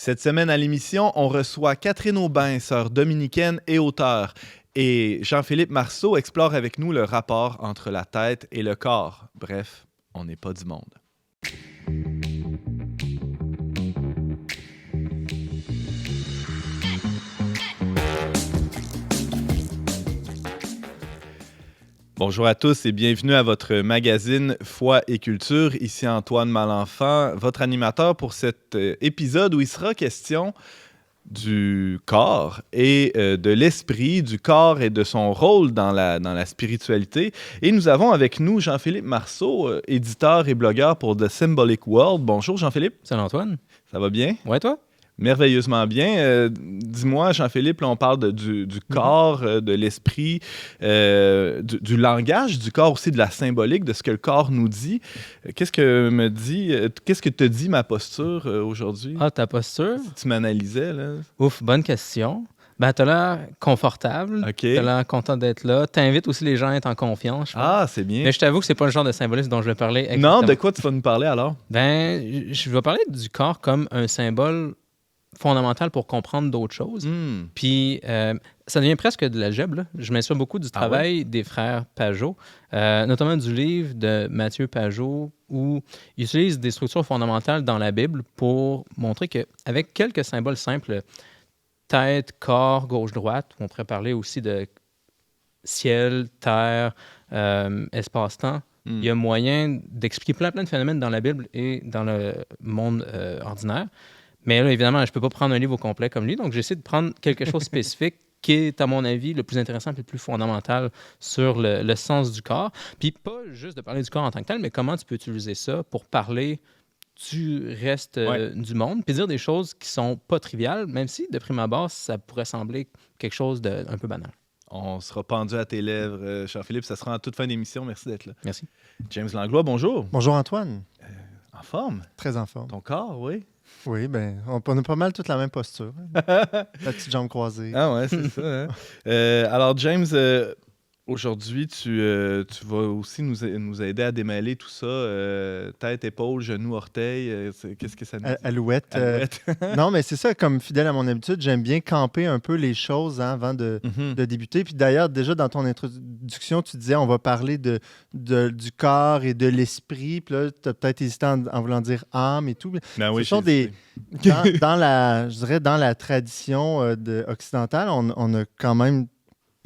Cette semaine à l'émission, on reçoit Catherine Aubin, sœur dominicaine et auteure. Et Jean-Philippe Marceau explore avec nous le rapport entre la tête et le corps. Bref, on n'est pas du monde. Bonjour à tous et bienvenue à votre magazine Foi et Culture. Ici Antoine Malenfant, votre animateur pour cet épisode où il sera question du corps et de l'esprit, du corps et de son rôle dans la spiritualité. Et nous avons avec nous Jean-Philippe Marceau, éditeur et blogueur pour The Symbolic World. Bonjour Jean-Philippe. Salut Antoine. Ça va bien? Ouais, toi? Merveilleusement bien. Dis-moi, Jean-Philippe, là, on parle du corps, de l'esprit, du langage du corps aussi, de la symbolique, de ce que le corps nous dit. Qu'est-ce que te dit ma posture aujourd'hui? Ah, ta posture? Si tu m'analysais, là. Ouf, bonne question. Ben, t'as l'air confortable, OK. T'as l'air content d'être là. T'invites aussi les gens à être en confiance, je pense. Ah, c'est bien. Mais je t'avoue que c'est pas le genre de symbolisme dont je vais parler Non, exactement. de quoi tu vas nous parler alors? Ben, je vais parler du corps comme un symbole fondamental pour comprendre d'autres choses. Puis, ça devient presque de l'algèbre, là. Je m'inspire beaucoup du travail des frères Pageot, notamment du livre de Mathieu Pageot, où il utilise des structures fondamentales dans la Bible pour montrer qu'avec quelques symboles simples, tête, corps, gauche-droite, on pourrait parler aussi de ciel, terre, espace-temps, il y a moyen d'expliquer plein de phénomènes dans la Bible et dans le monde ordinaire. Mais là, évidemment, je ne peux pas prendre un livre au complet comme lui, donc j'essaie de prendre quelque chose de spécifique qui est, à mon avis, le plus intéressant et le plus fondamental sur le sens du corps. Puis pas juste de parler du corps en tant que tel, mais comment tu peux utiliser ça pour parler du reste du monde, puis dire des choses qui sont pas triviales, même si, de prime abord, ça pourrait sembler quelque chose d'un peu banal. On sera pendu à tes lèvres, Jean-Philippe. Ça sera en toute fin d'émission. Merci d'être là. Merci. James Langlois, bonjour. Bonjour Antoine. En forme? Très en forme. Ton corps, oui. Oui, ben, on a pas mal toute la même posture. La petite jambe croisée. Ah ouais, c'est ça. Hein? Alors, James, aujourd'hui, tu vas aussi nous aider à démêler tout ça. Tête, épaule, genou, orteil. Qu'est-ce que ça nous dit? Alouette. Alouette. Non, mais c'est ça, comme fidèle à mon habitude, j'aime bien camper un peu les choses avant de débuter. Puis d'ailleurs, déjà dans ton introduction, tu disais on va parler du corps et de l'esprit. Puis là, tu as peut-être hésité en voulant dire âme et tout. Ben oui, Ce sont je dirais, dans la tradition occidentale, on a quand même,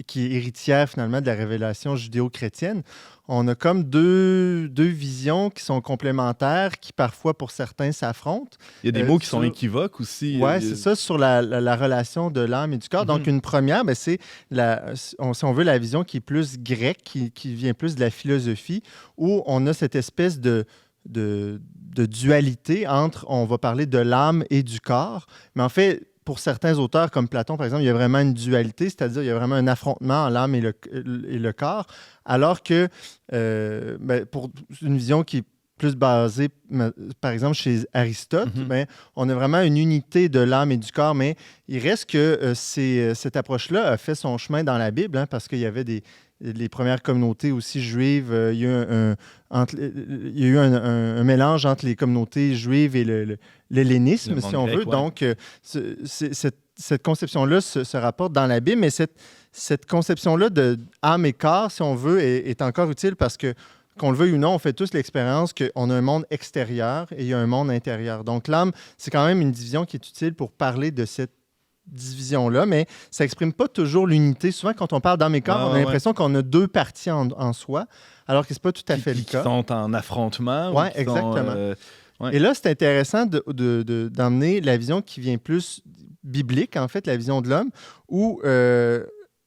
qui est héritière finalement de la révélation judéo-chrétienne, on a comme deux visions qui sont complémentaires, qui parfois pour certains s'affrontent. Il y a des mots qui sont équivoques aussi. Oui, c'est ça, sur la relation de l'âme et du corps. Donc, une première, ben, c'est, si on veut, la vision qui est plus grecque, qui vient plus de la philosophie, où on a cette espèce de dualité entre, on va parler de l'âme et du corps, mais en fait, pour certains auteurs comme Platon, par exemple, il y a vraiment une dualité, c'est-à-dire il y a vraiment un affrontement en l'âme et le corps, alors que pour une vision qui est plus basée, par exemple, chez Aristote, on a vraiment une unité de l'âme et du corps, mais il reste que cette approche-là a fait son chemin dans la Bible, parce qu'il y avait les premières communautés aussi juives, il y a eu un mélange entre les communautés juives et l'hellénisme, si on veut. Ouais. Donc, cette conception-là se rapporte dans la Bible, mais cette conception-là de âme et corps, si on veut, est encore utile parce que, qu'on le veuille ou non, on fait tous l'expérience qu'on a un monde extérieur et il y a un monde intérieur. Donc, l'âme, c'est quand même une division qui est utile pour parler de cette division-là, mais ça n'exprime pas toujours l'unité. Souvent, quand on parle d'âme et corps, on a l'impression qu'on a deux parties en soi, alors que ce n'est pas tout à fait le cas. Qui sont en affrontement. Oui, exactement. Et là, c'est intéressant d'emmener la vision qui vient plus biblique, en fait, la vision de l'homme, où,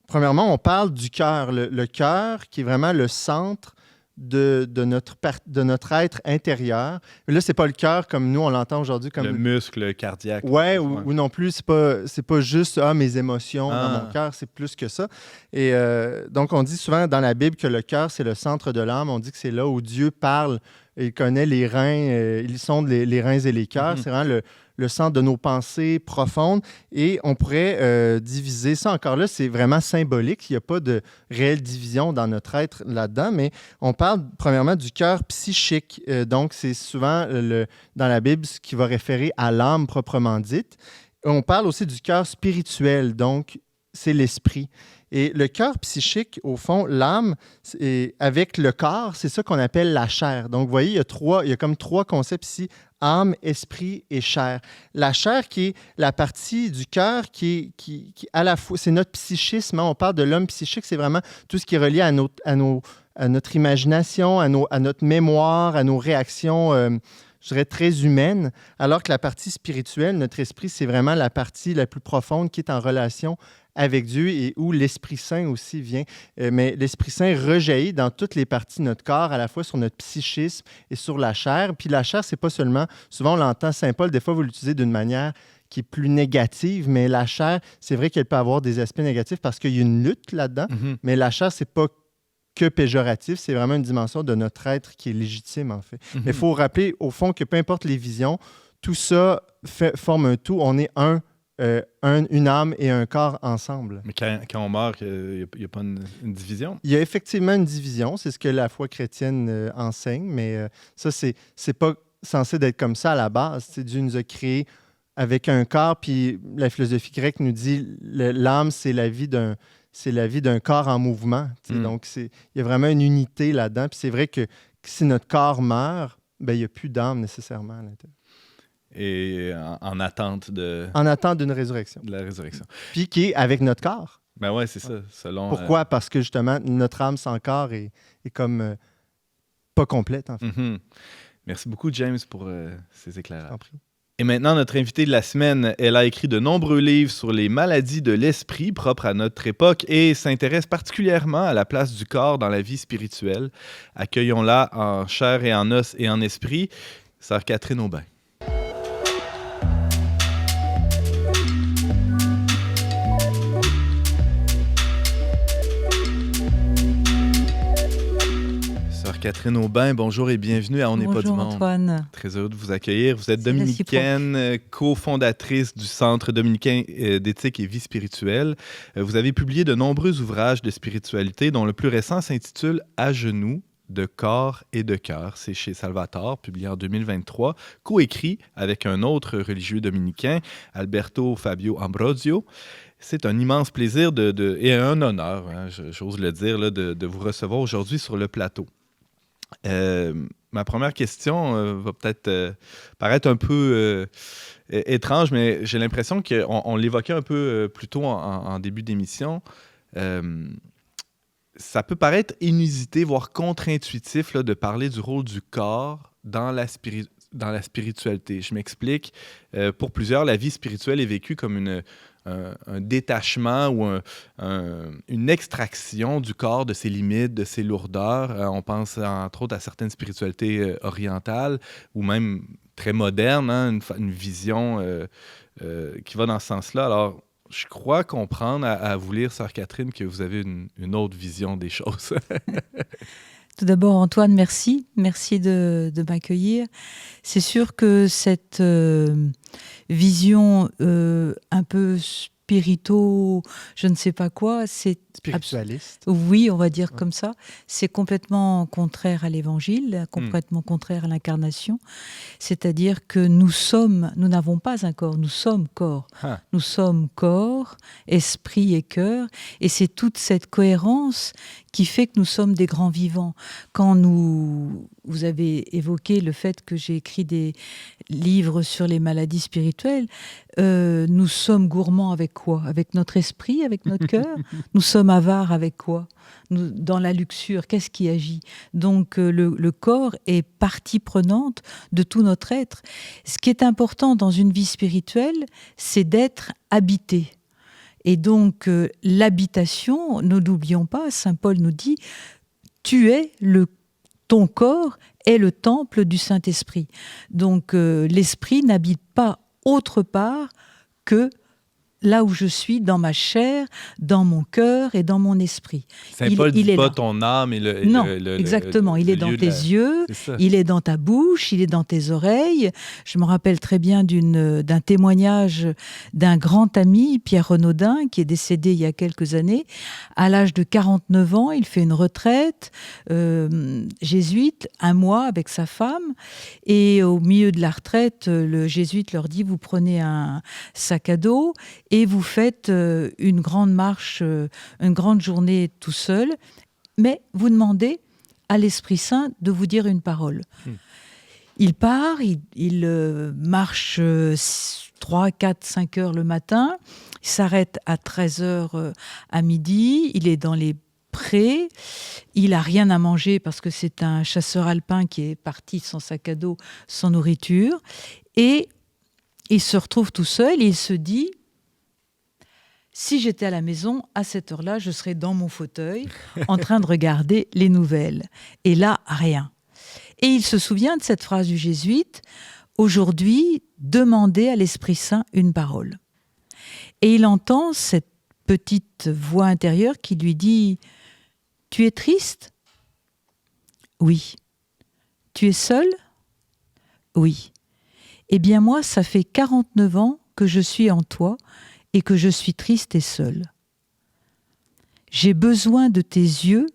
premièrement, on parle du cœur. Le cœur qui est vraiment le centre de notre être intérieur. Mais là, ce n'est pas le cœur comme nous, on l'entend aujourd'hui. Comme le muscle cardiaque. Ouais, ou non plus, c'est pas juste mes émotions dans mon cœur, c'est plus que ça. Et donc, on dit souvent dans la Bible que le cœur, c'est le centre de l'âme. On dit que c'est là où Dieu parle et il connaît les reins, il sonde les reins et les cœurs. C'est vraiment le centre de nos pensées profondes. Et on pourrait diviser ça. Encore là, c'est vraiment symbolique. Il n'y a pas de réelle division dans notre être là-dedans, mais on parle premièrement du cœur psychique. Donc, c'est souvent dans la Bible ce qui va référer à l'âme proprement dite. On parle aussi du cœur spirituel, donc c'est l'esprit. Et le cœur psychique, au fond, l'âme, avec le corps, c'est ça qu'on appelle la chair. Donc, vous voyez, il y a comme 3 concepts ici, âme, esprit et chair. La chair qui est la partie du cœur qui à la fois, c'est notre psychisme. Hein, on parle de l'homme psychique, c'est vraiment tout ce qui est relié à notre imagination, à notre mémoire, à nos réactions, je dirais, très humaines, alors que la partie spirituelle, notre esprit, c'est vraiment la partie la plus profonde qui est en relation avec Dieu et où l'Esprit Saint aussi vient. Mais l'Esprit Saint rejaillit dans toutes les parties de notre corps, à la fois sur notre psychisme et sur la chair. Puis la chair, c'est pas seulement... Souvent, on l'entend, Saint Paul, des fois, vous l'utilisez d'une manière qui est plus négative, mais la chair, c'est vrai qu'elle peut avoir des aspects négatifs parce qu'il y a une lutte là-dedans, mais la chair, c'est pas que péjoratif, c'est vraiment une dimension de notre être qui est légitime, en fait. Mais il faut rappeler, au fond, que peu importe les visions, tout ça forme un tout. On est une âme et un corps ensemble. Mais quand on meurt, il n'y a pas une division? Il y a effectivement une division. C'est ce que la foi chrétienne enseigne, mais ça, c'est pas censé d'être comme ça à la base. Dieu nous a créés avec un corps, puis la philosophie grecque nous dit l'âme, c'est la vie d'un corps en mouvement. Donc, il y a vraiment une unité là-dedans. Puis c'est vrai que si notre corps meurt, ben, il n'y a plus d'âme nécessairement à l'intérieur. Et en attente de... En attente d'une résurrection. De la résurrection. Puis qui est avec notre corps. Ben ouais, c'est ça. Selon, pourquoi? Parce que justement, notre âme sans corps est comme pas complète, en fait. Mm-hmm. Merci beaucoup, James, pour ces éclairages. Et maintenant, notre invitée de la semaine, elle a écrit de nombreux livres sur les maladies de l'esprit propres à notre époque et s'intéresse particulièrement à la place du corps dans la vie spirituelle. Accueillons-la en chair et en os et en esprit, sœur Catherine Aubin. Catherine Aubin, bonjour et bienvenue à On n'est pas du monde. Bonjour Antoine. Très heureux de vous accueillir. Vous êtes dominicaine, cofondatrice du Centre dominicain d'éthique et vie spirituelle. Vous avez publié de nombreux ouvrages de spiritualité, dont le plus récent s'intitule « À genoux, de corps et de cœur ». C'est chez Salvator, publié en 2023, coécrit avec un autre religieux dominicain, Alberto Fabio Ambrosio. C'est un immense plaisir et un honneur, hein, j'ose le dire, là, de vous recevoir aujourd'hui sur le plateau. Ma première question va peut-être paraître un peu étrange, mais j'ai l'impression qu'on l'évoquait un peu plus tôt en début d'émission. Ça peut paraître inusité, voire contre-intuitif là, de parler du rôle du corps dans la spiritualité. Je m'explique. Pour plusieurs, la vie spirituelle est vécue comme un détachement ou une extraction du corps de ses limites, de ses lourdeurs. On pense entre autres à certaines spiritualités orientales ou même très modernes, hein, une vision qui va dans ce sens-là. Alors, je crois comprendre à vous lire, sœur Catherine, que vous avez une autre vision des choses. Tout d'abord, Antoine, merci. Merci de m'accueillir. C'est sûr que cette vision un peu spirito, je ne sais pas quoi, c'est... Spiritualiste. Oui, on va dire comme ça. C'est complètement contraire à l'Évangile, complètement contraire à l'incarnation. C'est-à-dire que nous n'avons pas un corps, nous sommes corps. Nous sommes corps, esprit et cœur. Et c'est toute cette cohérence qui fait que nous sommes des grands vivants. Quand vous avez évoqué le fait que j'ai écrit des livres sur les maladies spirituelles, nous sommes gourmands avec quoi? Avec notre esprit, avec notre cœur? Nous sommes avares avec quoi? Dans la luxure, qu'est-ce qui agit? Donc le corps est partie prenante de tout notre être. Ce qui est important dans une vie spirituelle, c'est d'être habité. Et donc, l'habitation, ne l'oublions pas, saint Paul nous dit ton corps est le temple du Saint-Esprit. Donc, l'esprit n'habite pas autre part que là où je suis, dans ma chair, dans mon cœur et dans mon esprit. Saint Paul ne dit pas ton âme et le... Non, exactement. Il est dans tes yeux, il est dans ta bouche, il est dans tes oreilles. Je me rappelle très bien d'un témoignage d'un grand ami, Pierre Renaudin, qui est décédé il y a quelques années. À l'âge de 49 ans, il fait une retraite jésuite, un mois avec sa femme. Et au milieu de la retraite, le jésuite leur dit, vous prenez un sac à dos et vous faites une grande marche, une grande journée tout seul, mais vous demandez à l'Esprit Saint de vous dire une parole. Il part, il marche 3, 4, 5 heures le matin, il s'arrête à 13 heures à midi, il est dans les prés, il n'a rien à manger parce que c'est un chasseur alpin qui est parti sans sac à dos, sans nourriture, et il se retrouve tout seul et il se dit, si j'étais à la maison, à cette heure-là, je serais dans mon fauteuil, en train de regarder les nouvelles. Et là, rien. Et il se souvient de cette phrase du jésuite, « Aujourd'hui, demandez à l'Esprit Saint une parole. » Et il entend cette petite voix intérieure qui lui dit, « Tu es triste ? Oui. Tu es seul ? Oui. Eh bien moi, ça fait 49 ans que je suis en toi, et que je suis triste et seule. J'ai besoin de tes yeux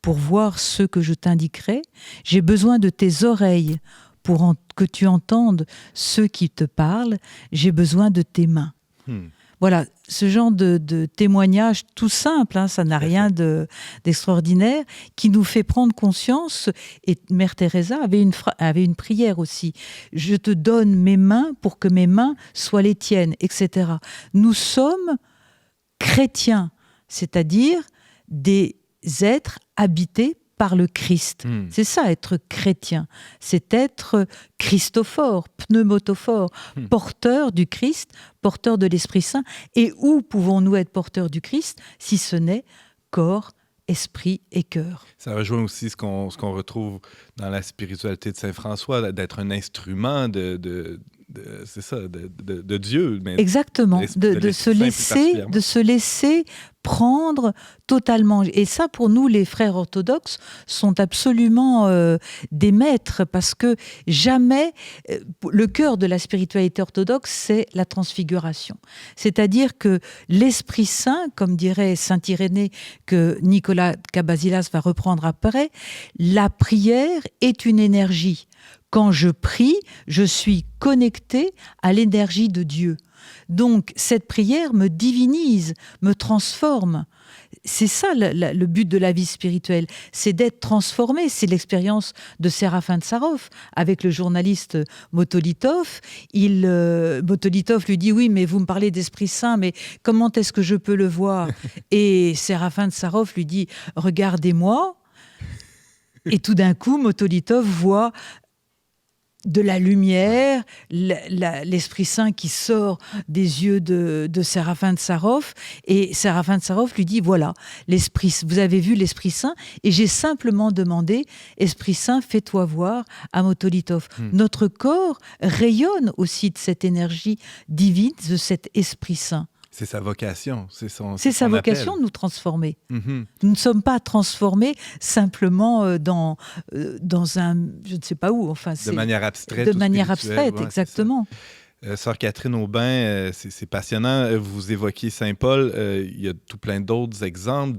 pour voir ce que je t'indiquerai. J'ai besoin de tes oreilles pour que tu entendes ceux qui te parlent. J'ai besoin de tes mains. Voilà, ce genre de témoignage tout simple, hein, ça n'a rien d'extraordinaire, qui nous fait prendre conscience. Et Mère Teresa avait une prière aussi. Je te donne mes mains pour que mes mains soient les tiennes, etc. Nous sommes chrétiens, c'est-à-dire des êtres habités par le Christ. C'est ça, être chrétien. C'est être christophore, pneumotophore, porteur du Christ, porteur de l'Esprit Saint. Et où pouvons-nous être porteurs du Christ si ce n'est corps, esprit et cœur? Ça rejoint aussi ce qu'on retrouve dans la spiritualité de Saint François, d'être un instrument de Dieu. Mais exactement, de se laisser prendre totalement. Et ça, pour nous, les frères orthodoxes, sont absolument des maîtres, parce que jamais, le cœur de la spiritualité orthodoxe, c'est la transfiguration. C'est-à-dire que l'Esprit Saint, comme dirait saint Irénée, que Nicolas Cabasilas va reprendre après, la prière est une énergie. Quand je prie, je suis connecté à l'énergie de Dieu. Donc, cette prière me divinise, me transforme. C'est ça le but de la vie spirituelle, c'est d'être transformé. C'est l'expérience de Séraphin de Sarov avec le journaliste Motolitov. Motolitov lui dit « Oui, mais vous me parlez d'Esprit Saint, mais comment est-ce que je peux le voir ?» Et Séraphin de Sarov lui dit « Regardez-moi ». Et tout d'un coup, Motolitov voit de la lumière, l'Esprit Saint qui sort des yeux de Séraphin de Sarov, et Séraphin de Sarov lui dit, voilà, vous avez vu l'Esprit Saint, et j'ai simplement demandé, Esprit Saint, fais-toi voir à Motolitov. Notre corps rayonne aussi de cette énergie divine, de cet Esprit Saint. C'est sa vocation. C'est sa vocation de nous transformer. Nous ne sommes pas transformés simplement dans un... Je ne sais pas où. Enfin, de manière abstraite. De manière abstraite, ouais, exactement. Sœur Catherine Aubin, c'est passionnant. Vous évoquiez Saint Paul. Il y a tout plein d'autres exemples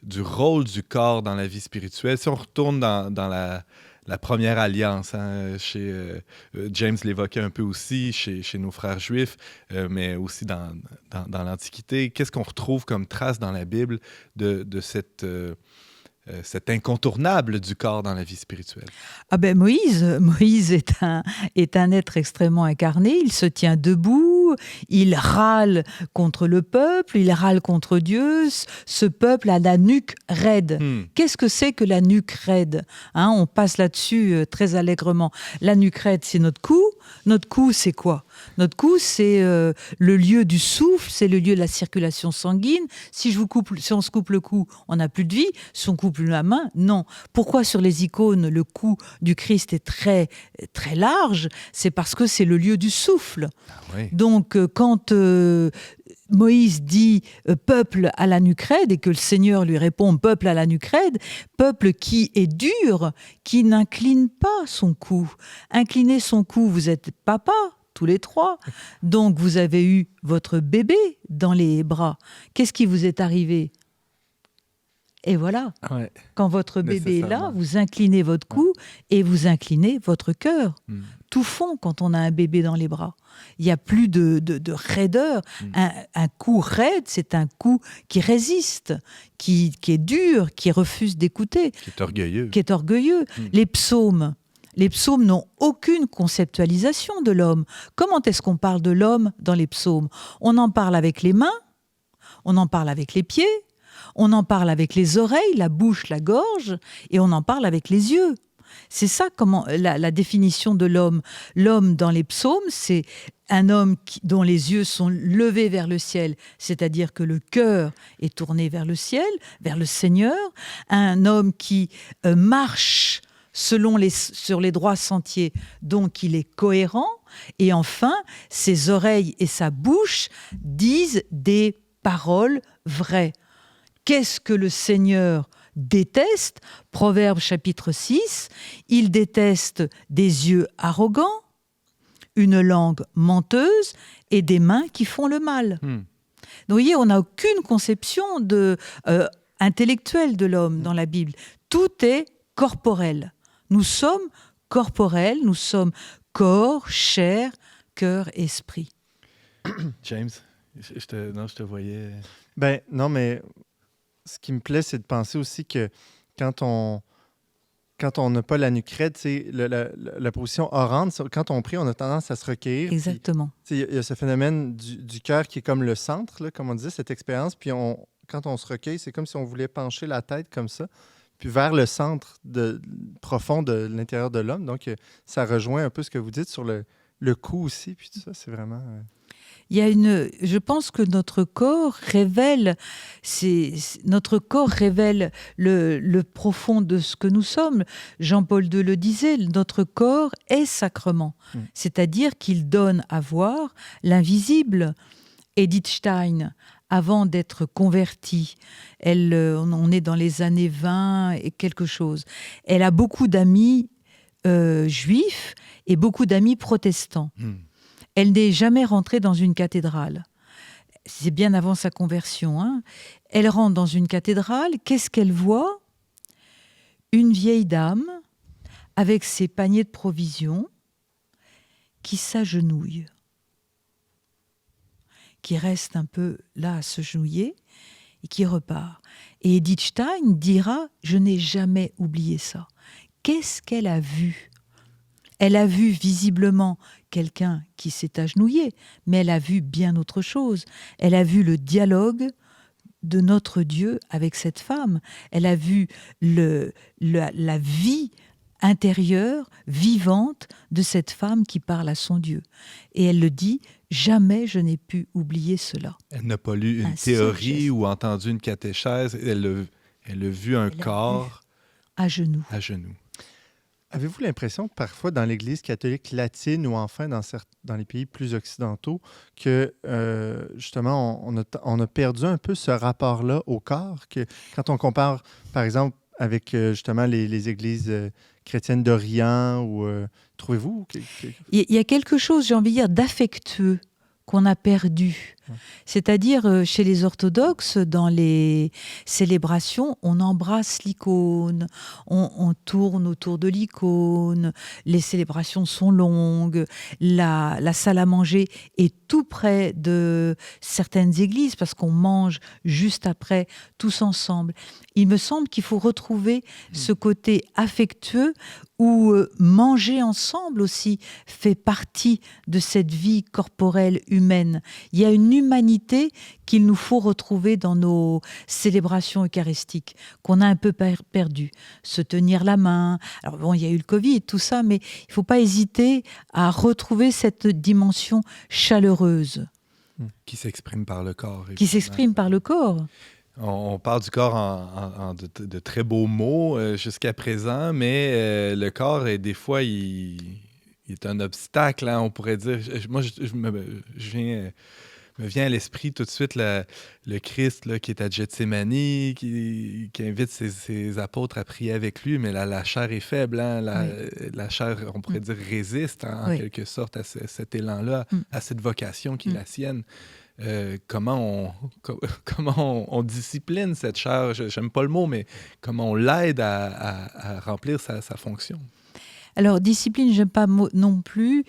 du rôle du corps dans la vie spirituelle. Si on retourne dans la première alliance, hein, chez James l'évoquait un peu aussi, chez nos frères juifs, mais aussi dans l'Antiquité. Qu'est-ce qu'on retrouve comme trace dans la Bible de cet incontournable du corps dans la vie spirituelle? Ah ben Moïse est un être extrêmement incarné. Il se tient debout, il râle contre le peuple, il râle contre Dieu. Ce peuple a la nuque raide. Qu'est-ce que c'est que la nuque raide, hein? On passe là-dessus très allègrement. La nuque raide, c'est notre cou. Notre cou, c'est quoi? Notre cou, c'est le lieu du souffle, c'est le lieu de la circulation sanguine. Si on se coupe le cou, on n'a plus de vie. Si on coupe la main, non. Pourquoi sur les icônes, le cou du Christ est très, très large? C'est parce que c'est le lieu du souffle. Ah oui. Donc, quand Moïse dit peuple à la nuque raide et que le Seigneur lui répond peuple à la nuque raide, peuple qui est dur, qui n'incline pas son cou. Incliner son cou, vous êtes papa, tous les trois. Donc vous avez eu votre bébé dans les bras. Qu'est-ce qui vous est arrivé ? Et voilà, quand votre bébé est là, vous inclinez votre cou et vous inclinez votre cœur. Tout fond quand on a un bébé dans les bras. Il n'y a plus de raideur. Un cou raide, c'est un cou qui résiste, qui est dur, qui refuse d'écouter. Qui est orgueilleux. Les psaumes n'ont aucune conceptualisation de l'homme. Comment est-ce qu'on parle de l'homme dans les psaumes ? On en parle avec les mains, on en parle avec les pieds, on en parle avec les oreilles, la bouche, la gorge, et on en parle avec les yeux. C'est ça la définition de l'homme. L'homme dans les psaumes, c'est un homme dont les yeux sont levés vers le ciel, c'est-à-dire que le cœur est tourné vers le ciel, vers le Seigneur. Un homme qui marche sur les droits sentiers, donc il est cohérent. Et enfin, ses oreilles et sa bouche disent des paroles vraies. Qu'est-ce que le Seigneur déteste ? Proverbe chapitre 6, il déteste des yeux arrogants, une langue menteuse et des mains qui font le mal. Donc vous voyez, on n'a aucune conception intellectuelle de l'homme dans la Bible. Tout est corporel. Nous sommes corporels, nous sommes corps, chair, cœur, esprit. James, je te voyais... Non, mais... Ce qui me plaît, c'est de penser aussi que quand on n'a pas la nuque raide, la position orante, quand on prie, on a tendance à se recueillir. Exactement. Il y a ce phénomène du cœur qui est comme le centre, là, comme on disait, cette expérience. Puis quand on se recueille, c'est comme si on voulait pencher la tête comme ça, puis vers le centre profond de l'intérieur de l'homme. Donc, ça rejoint un peu ce que vous dites sur le cou aussi. Puis tout ça, c'est vraiment... Je pense que notre corps révèle le profond de ce que nous sommes. Jean-Paul II le disait, notre corps est sacrement, c'est-à-dire qu'il donne à voir l'invisible. Edith Stein, avant d'être convertie, on est dans les années 20 et quelque chose, elle a beaucoup d'amis juifs et beaucoup d'amis protestants. Elle n'est jamais rentrée dans une cathédrale. C'est bien avant sa conversion. Hein. Elle rentre dans une cathédrale. Qu'est-ce qu'elle voit ? Une vieille dame avec ses paniers de provisions qui s'agenouille, qui reste un peu là à se genouiller et qui repart. Et Edith Stein dira « Je n'ai jamais oublié ça ». Qu'est-ce qu'elle a vu ? Elle a vu visiblement quelqu'un qui s'est agenouillé, mais elle a vu bien autre chose. Elle a vu le dialogue de notre Dieu avec cette femme. Elle a vu la vie intérieure, vivante de cette femme qui parle à son Dieu. Et elle le dit, jamais je n'ai pu oublier cela. Elle n'a pas lu une théorie ou entendu une catéchèse. Elle a vu un corps à genoux. Avez-vous l'impression que parfois dans l'Église catholique latine ou enfin dans les pays plus occidentaux, que justement on a perdu un peu ce rapport-là au corps, que quand on compare par exemple avec justement les églises chrétiennes d'Orient, ou trouvez-vous? Il y a quelque chose, j'ai envie de dire, d'affectueux qu'on a perdu. C'est-à-dire, chez les orthodoxes, dans les célébrations, on embrasse l'icône, on tourne autour de l'icône, les célébrations sont longues, la salle à manger est tout près de certaines églises, parce qu'on mange juste après, tous ensemble. Il me semble qu'il faut retrouver ce côté affectueux où manger ensemble aussi fait partie de cette vie corporelle humaine. Il y a une humanité qu'il nous faut retrouver dans nos célébrations eucharistiques, qu'on a un peu perdue. Se tenir la main. Alors bon, il y a eu le Covid et tout ça, mais il ne faut pas hésiter à retrouver cette dimension chaleureuse. Qui s'exprime par le corps. Évidemment. Qui s'exprime par le corps. On parle du corps en de très beaux mots jusqu'à présent, mais le corps, des fois, il est un obstacle, hein, on pourrait dire. Moi, je viens Me vient à l'esprit tout de suite le Christ là, qui est à Gethsémani, qui invite ses apôtres à prier avec lui, mais la chair est faible. Hein? La chair, on pourrait dire, résiste en quelque sorte à cet élan-là, à cette vocation qui est la sienne. Comment on discipline cette chair, j'aime pas le mot, mais comment on l'aide à remplir sa fonction? Alors, discipline, j'aime pas non plus,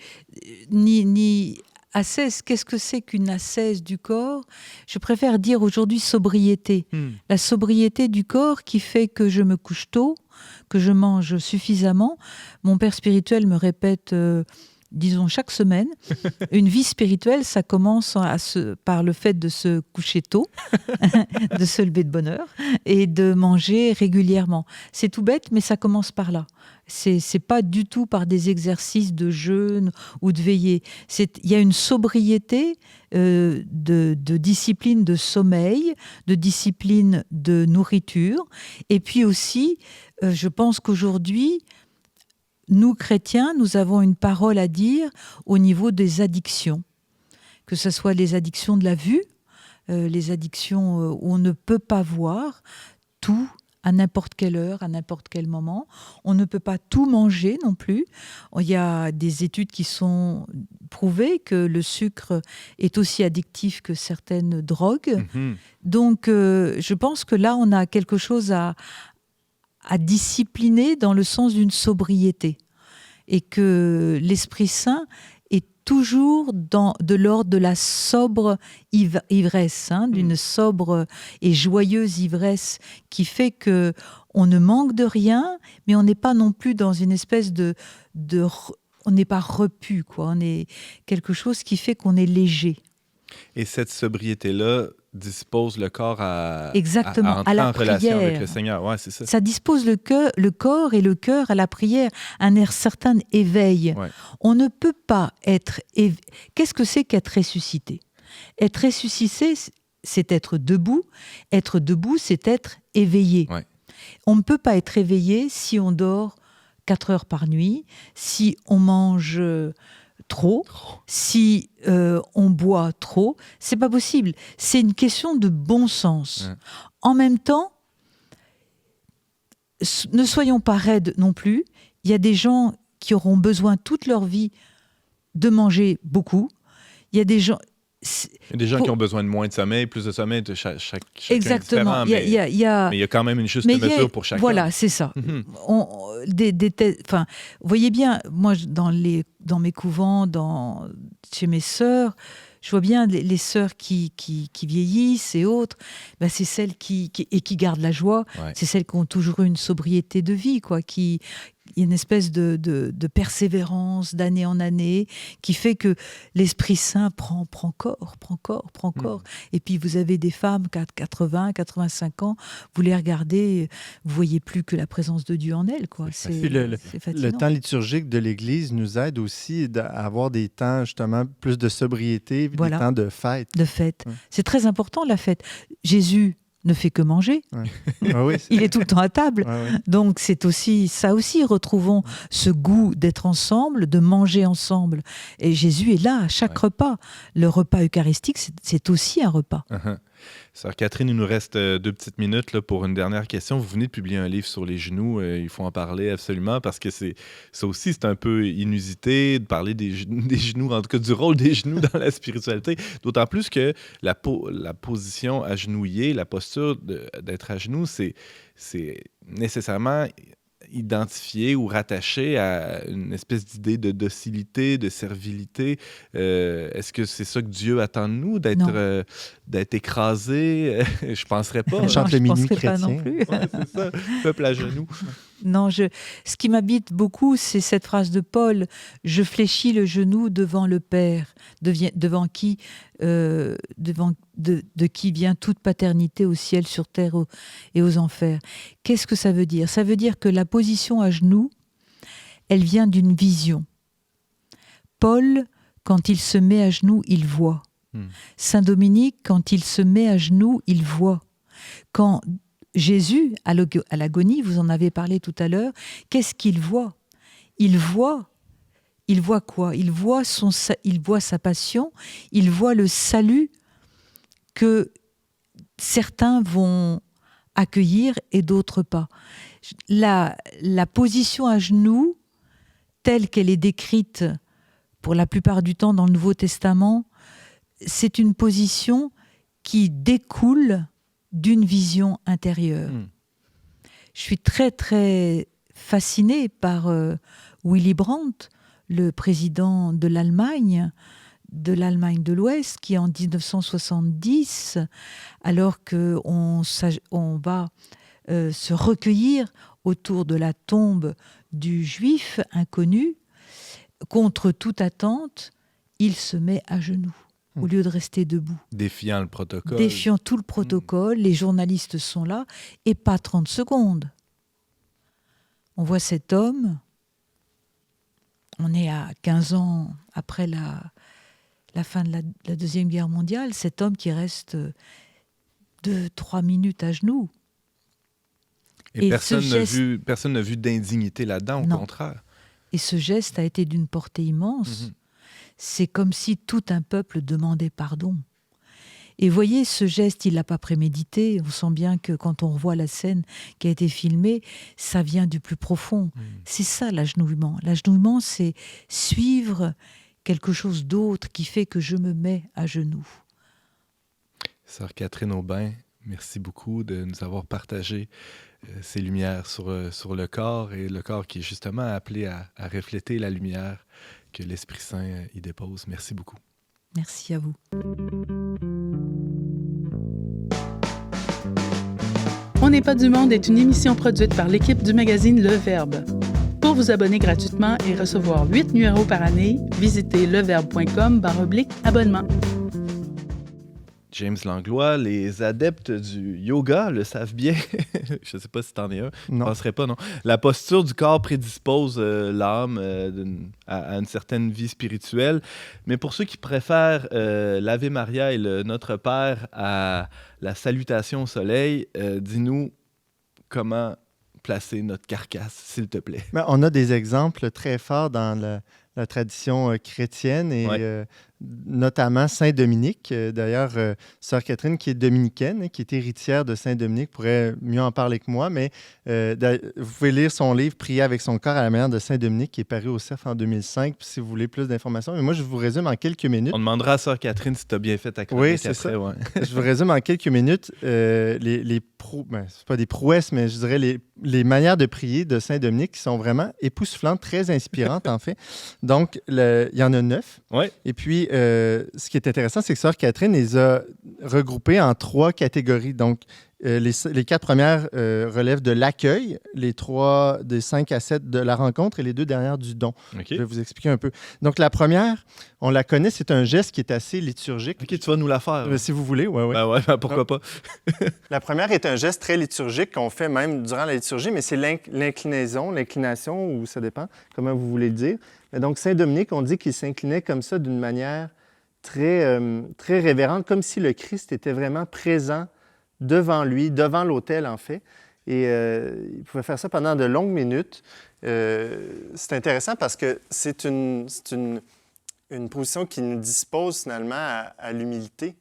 ni ascèse. Qu'est-ce que c'est qu'une ascèse du corps? Je préfère dire aujourd'hui sobriété. La sobriété du corps qui fait que je me couche tôt, que je mange suffisamment. Mon père spirituel me répète... disons chaque semaine, une vie spirituelle, ça commence par le fait de se coucher tôt, de se lever de bonne heure et de manger régulièrement. C'est tout bête, mais ça commence par là. C'est pas du tout par des exercices de jeûne ou de veillée. Il y a une sobriété de discipline de sommeil, de discipline de nourriture. Et puis aussi, je pense qu'aujourd'hui, nous, chrétiens, nous avons une parole à dire au niveau des addictions. Que ce soit les addictions de la vue, les addictions où on ne peut pas voir tout à n'importe quelle heure, à n'importe quel moment. On ne peut pas tout manger non plus. Il y a des études qui sont prouvées que le sucre est aussi addictif que certaines drogues. Donc, je pense que là, on a quelque chose à discipliner dans le sens d'une sobriété et que l'Esprit Saint est toujours de l'ordre de la sobre ivresse, d'une sobre et joyeuse ivresse qui fait que on ne manque de rien, mais on n'est pas non plus dans une espèce on n'est pas repu, quoi. On est quelque chose qui fait qu'on est léger. Et cette sobriété-là dispose le corps à entrer en relation prière. avec le Seigneur. Ouais, c'est ça. Ça dispose le corps et le cœur à la prière, un certain éveil. Ouais. On ne peut pas être... Qu'est-ce que c'est qu'être ressuscité? Être ressuscité, c'est être debout. Être debout, c'est être éveillé. Ouais. On ne peut pas être éveillé si on dort 4 heures par nuit, si on mange... trop, si on boit trop, c'est pas possible. C'est une question de bon sens. En même temps, ne soyons pas raides non plus. Il y a des gens qui auront besoin toute leur vie de manger beaucoup. Il y a des gens... Il y a des gens qui ont besoin de moins de sommeil, plus de sommeil, de chacun exactement. Différent, mais il y a quand même une juste mesure pour chacun. Voilà, c'est ça. Vous voyez bien, moi, dans mes couvents, chez mes sœurs, je vois bien les sœurs qui vieillissent et autres, ben c'est celles qui gardent la joie, c'est celles qui ont toujours eu une sobriété de vie, quoi, il y a une espèce de persévérance d'année en année qui fait que l'Esprit Saint prend corps. Et puis vous avez des femmes qui 80, 85 ans, vous les regardez, vous voyez plus que la présence de Dieu en elles, quoi. C'est le temps liturgique de l'Église nous aide aussi à avoir des temps justement plus de sobriété, des temps de fête. C'est très important, la fête. Jésus ne fait que manger. Il est tout le temps à table. Donc c'est aussi ça aussi, retrouvons ce goût d'être ensemble, de manger ensemble. Et Jésus est là à chaque repas. Le repas eucharistique, c'est aussi un repas. Sœur Catherine, il nous reste 2 petites minutes là, pour une dernière question. Vous venez de publier un livre sur les genoux. Il faut en parler absolument parce que ça aussi, c'est un peu inusité de parler des genoux, en tout cas du rôle des genoux dans la spiritualité. D'autant plus que la position agenouillée, la posture d'être à genoux, c'est nécessairement identifié ou rattaché à une espèce d'idée de docilité, de servilité. Est-ce que c'est ça que Dieu attend de nous, d'être écrasé? Je penserais pas. On chante le minuit chrétien. Pas non plus. C'est ça, peuple à genoux. Non, ce qui m'habite beaucoup, c'est cette phrase de Paul, « Je fléchis le genou devant le Père, devant qui, de qui vient toute paternité au ciel, sur terre et aux enfers. » Qu'est-ce que ça veut dire? Ça veut dire que la position à genoux, elle vient d'une vision. Paul, quand il se met à genoux, il voit. Saint Dominique, quand il se met à genoux, il voit. Quand Jésus, à l'agonie, vous en avez parlé tout à l'heure, qu'est-ce qu'il voit? Il voit quoi? Il voit sa passion, il voit le salut que certains vont accueillir et d'autres pas. La position à genoux, telle qu'elle est décrite pour la plupart du temps dans le Nouveau Testament, c'est une position qui découle d'une vision intérieure. Je suis très, très fascinée par Willy Brandt, le président de l'Allemagne de l'Ouest, qui en 1970, alors qu'on va se recueillir autour de la tombe du Juif inconnu, contre toute attente, il se met à genoux au lieu de rester debout. Défiant le protocole. Défiant tout le protocole, les journalistes sont là, et pas 30 secondes. On voit cet homme, on est à 15 ans après la fin de la Deuxième Guerre mondiale, cet homme qui reste 2-3 minutes à genoux. Et personne n'a vu d'indignité là-dedans, au contraire. Et ce geste a été d'une portée immense. C'est comme si tout un peuple demandait pardon. Et voyez, ce geste, il ne l'a pas prémédité. On sent bien que quand on revoit la scène qui a été filmée, ça vient du plus profond. C'est ça, l'agenouillement. L'agenouillement, c'est suivre quelque chose d'autre qui fait que je me mets à genoux. Sœur Catherine Aubin, merci beaucoup de nous avoir partagé ces lumières sur le corps, et le corps qui est justement appelé à refléter la lumière que l'Esprit Saint y dépose. Merci beaucoup. Merci à vous. On n'est pas du monde est une émission produite par l'équipe du magazine Le Verbe. Pour vous abonner gratuitement et recevoir 8 numéros par année, visitez leverbe.com/abonnement. James Langlois, les adeptes du yoga le savent bien. Je ne sais pas si t'en es un. Je ne penserais pas, non. La posture du corps prédispose l'âme à une certaine vie spirituelle. Mais pour ceux qui préfèrent l'Ave Maria et le Notre Père à la salutation au soleil, dis-nous comment placer notre carcasse, s'il te plaît. Mais on a des exemples très forts dans la tradition chrétienne et notamment Saint-Dominique. D'ailleurs, Sœur Catherine, qui est dominicaine, qui est héritière de Saint-Dominique, pourrait mieux en parler que moi, mais vous pouvez lire son livre « Prier avec son corps à la manière de Saint-Dominique » qui est paru au CERF en 2005, si vous voulez plus d'informations. Mais moi, je vous résume en quelques minutes. On demandera à Sœur Catherine si tu as bien fait ta chronique. Oui, c'est après, ça. Ouais. Je vous résume en quelques minutes c'est pas des prouesses, mais je dirais les manières de prier de Saint-Dominique qui sont vraiment époustouflantes, très inspirantes en fait. Donc, il y en a 9. Ouais. Et puis, ce qui est intéressant, c'est que Sœur Catherine les a regroupées en 3 catégories. Donc, les 4 premières relèvent de l'accueil, les 3 des 5 à 7 de la rencontre et les 2 dernières du don. Okay. Je vais vous expliquer un peu. Donc, la première, on la connaît, c'est un geste qui est assez liturgique. OK, tu vas nous la faire. Si vous voulez, oui. Pourquoi pas. La première est un geste très liturgique qu'on fait même durant la liturgie, mais c'est l'inclination, ou ça dépend comment vous voulez le dire. Mais donc, Saint-Dominique, on dit qu'il s'inclinait comme ça d'une manière très, très révérente, comme si le Christ était vraiment présent devant lui, devant l'autel en fait. Et il pouvait faire ça pendant de longues minutes. C'est intéressant parce que c'est une position qui nous dispose finalement à l'humilité,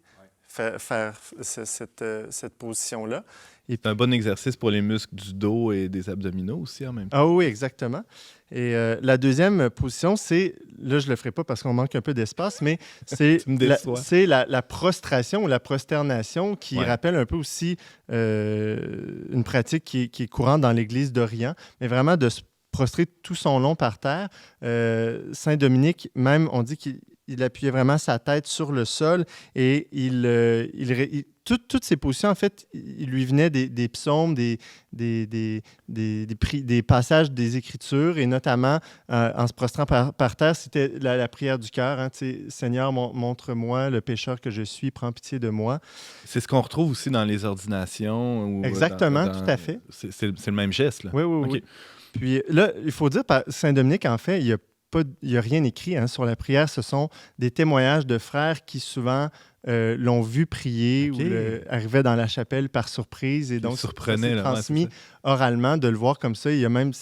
faire cette position-là. C'est un bon exercice pour les muscles du dos et des abdominaux aussi en même temps. Ah oui, exactement. Et la deuxième position, c'est, là je ne le ferai pas parce qu'on manque un peu d'espace, mais c'est la prostration ou la prosternation qui rappelle un peu aussi une pratique qui est courante dans l'Église d'Orient, mais vraiment de se prostrer tout son long par terre. Saint-Dominique, même, on dit qu'il appuyait vraiment sa tête sur le sol et toutes ces positions, en fait, il lui venait des psaumes, des passages des Écritures, et notamment, en se prostrant par terre, c'était la prière du cœur. Hein, Seigneur, montre-moi le pécheur que je suis, prends pitié de moi. C'est ce qu'on retrouve aussi dans les ordinations. Exactement, tout à fait. C'est le même geste, là. Oui. Okay. Puis là, il faut dire, Saint-Dominique, en fait, il n'y a rien écrit sur la prière. Ce sont des témoignages de frères qui souvent l'ont vu prier ou arrivaient dans la chapelle par surprise. Et donc, c'est transmis oralement de le voir comme ça. Il y a même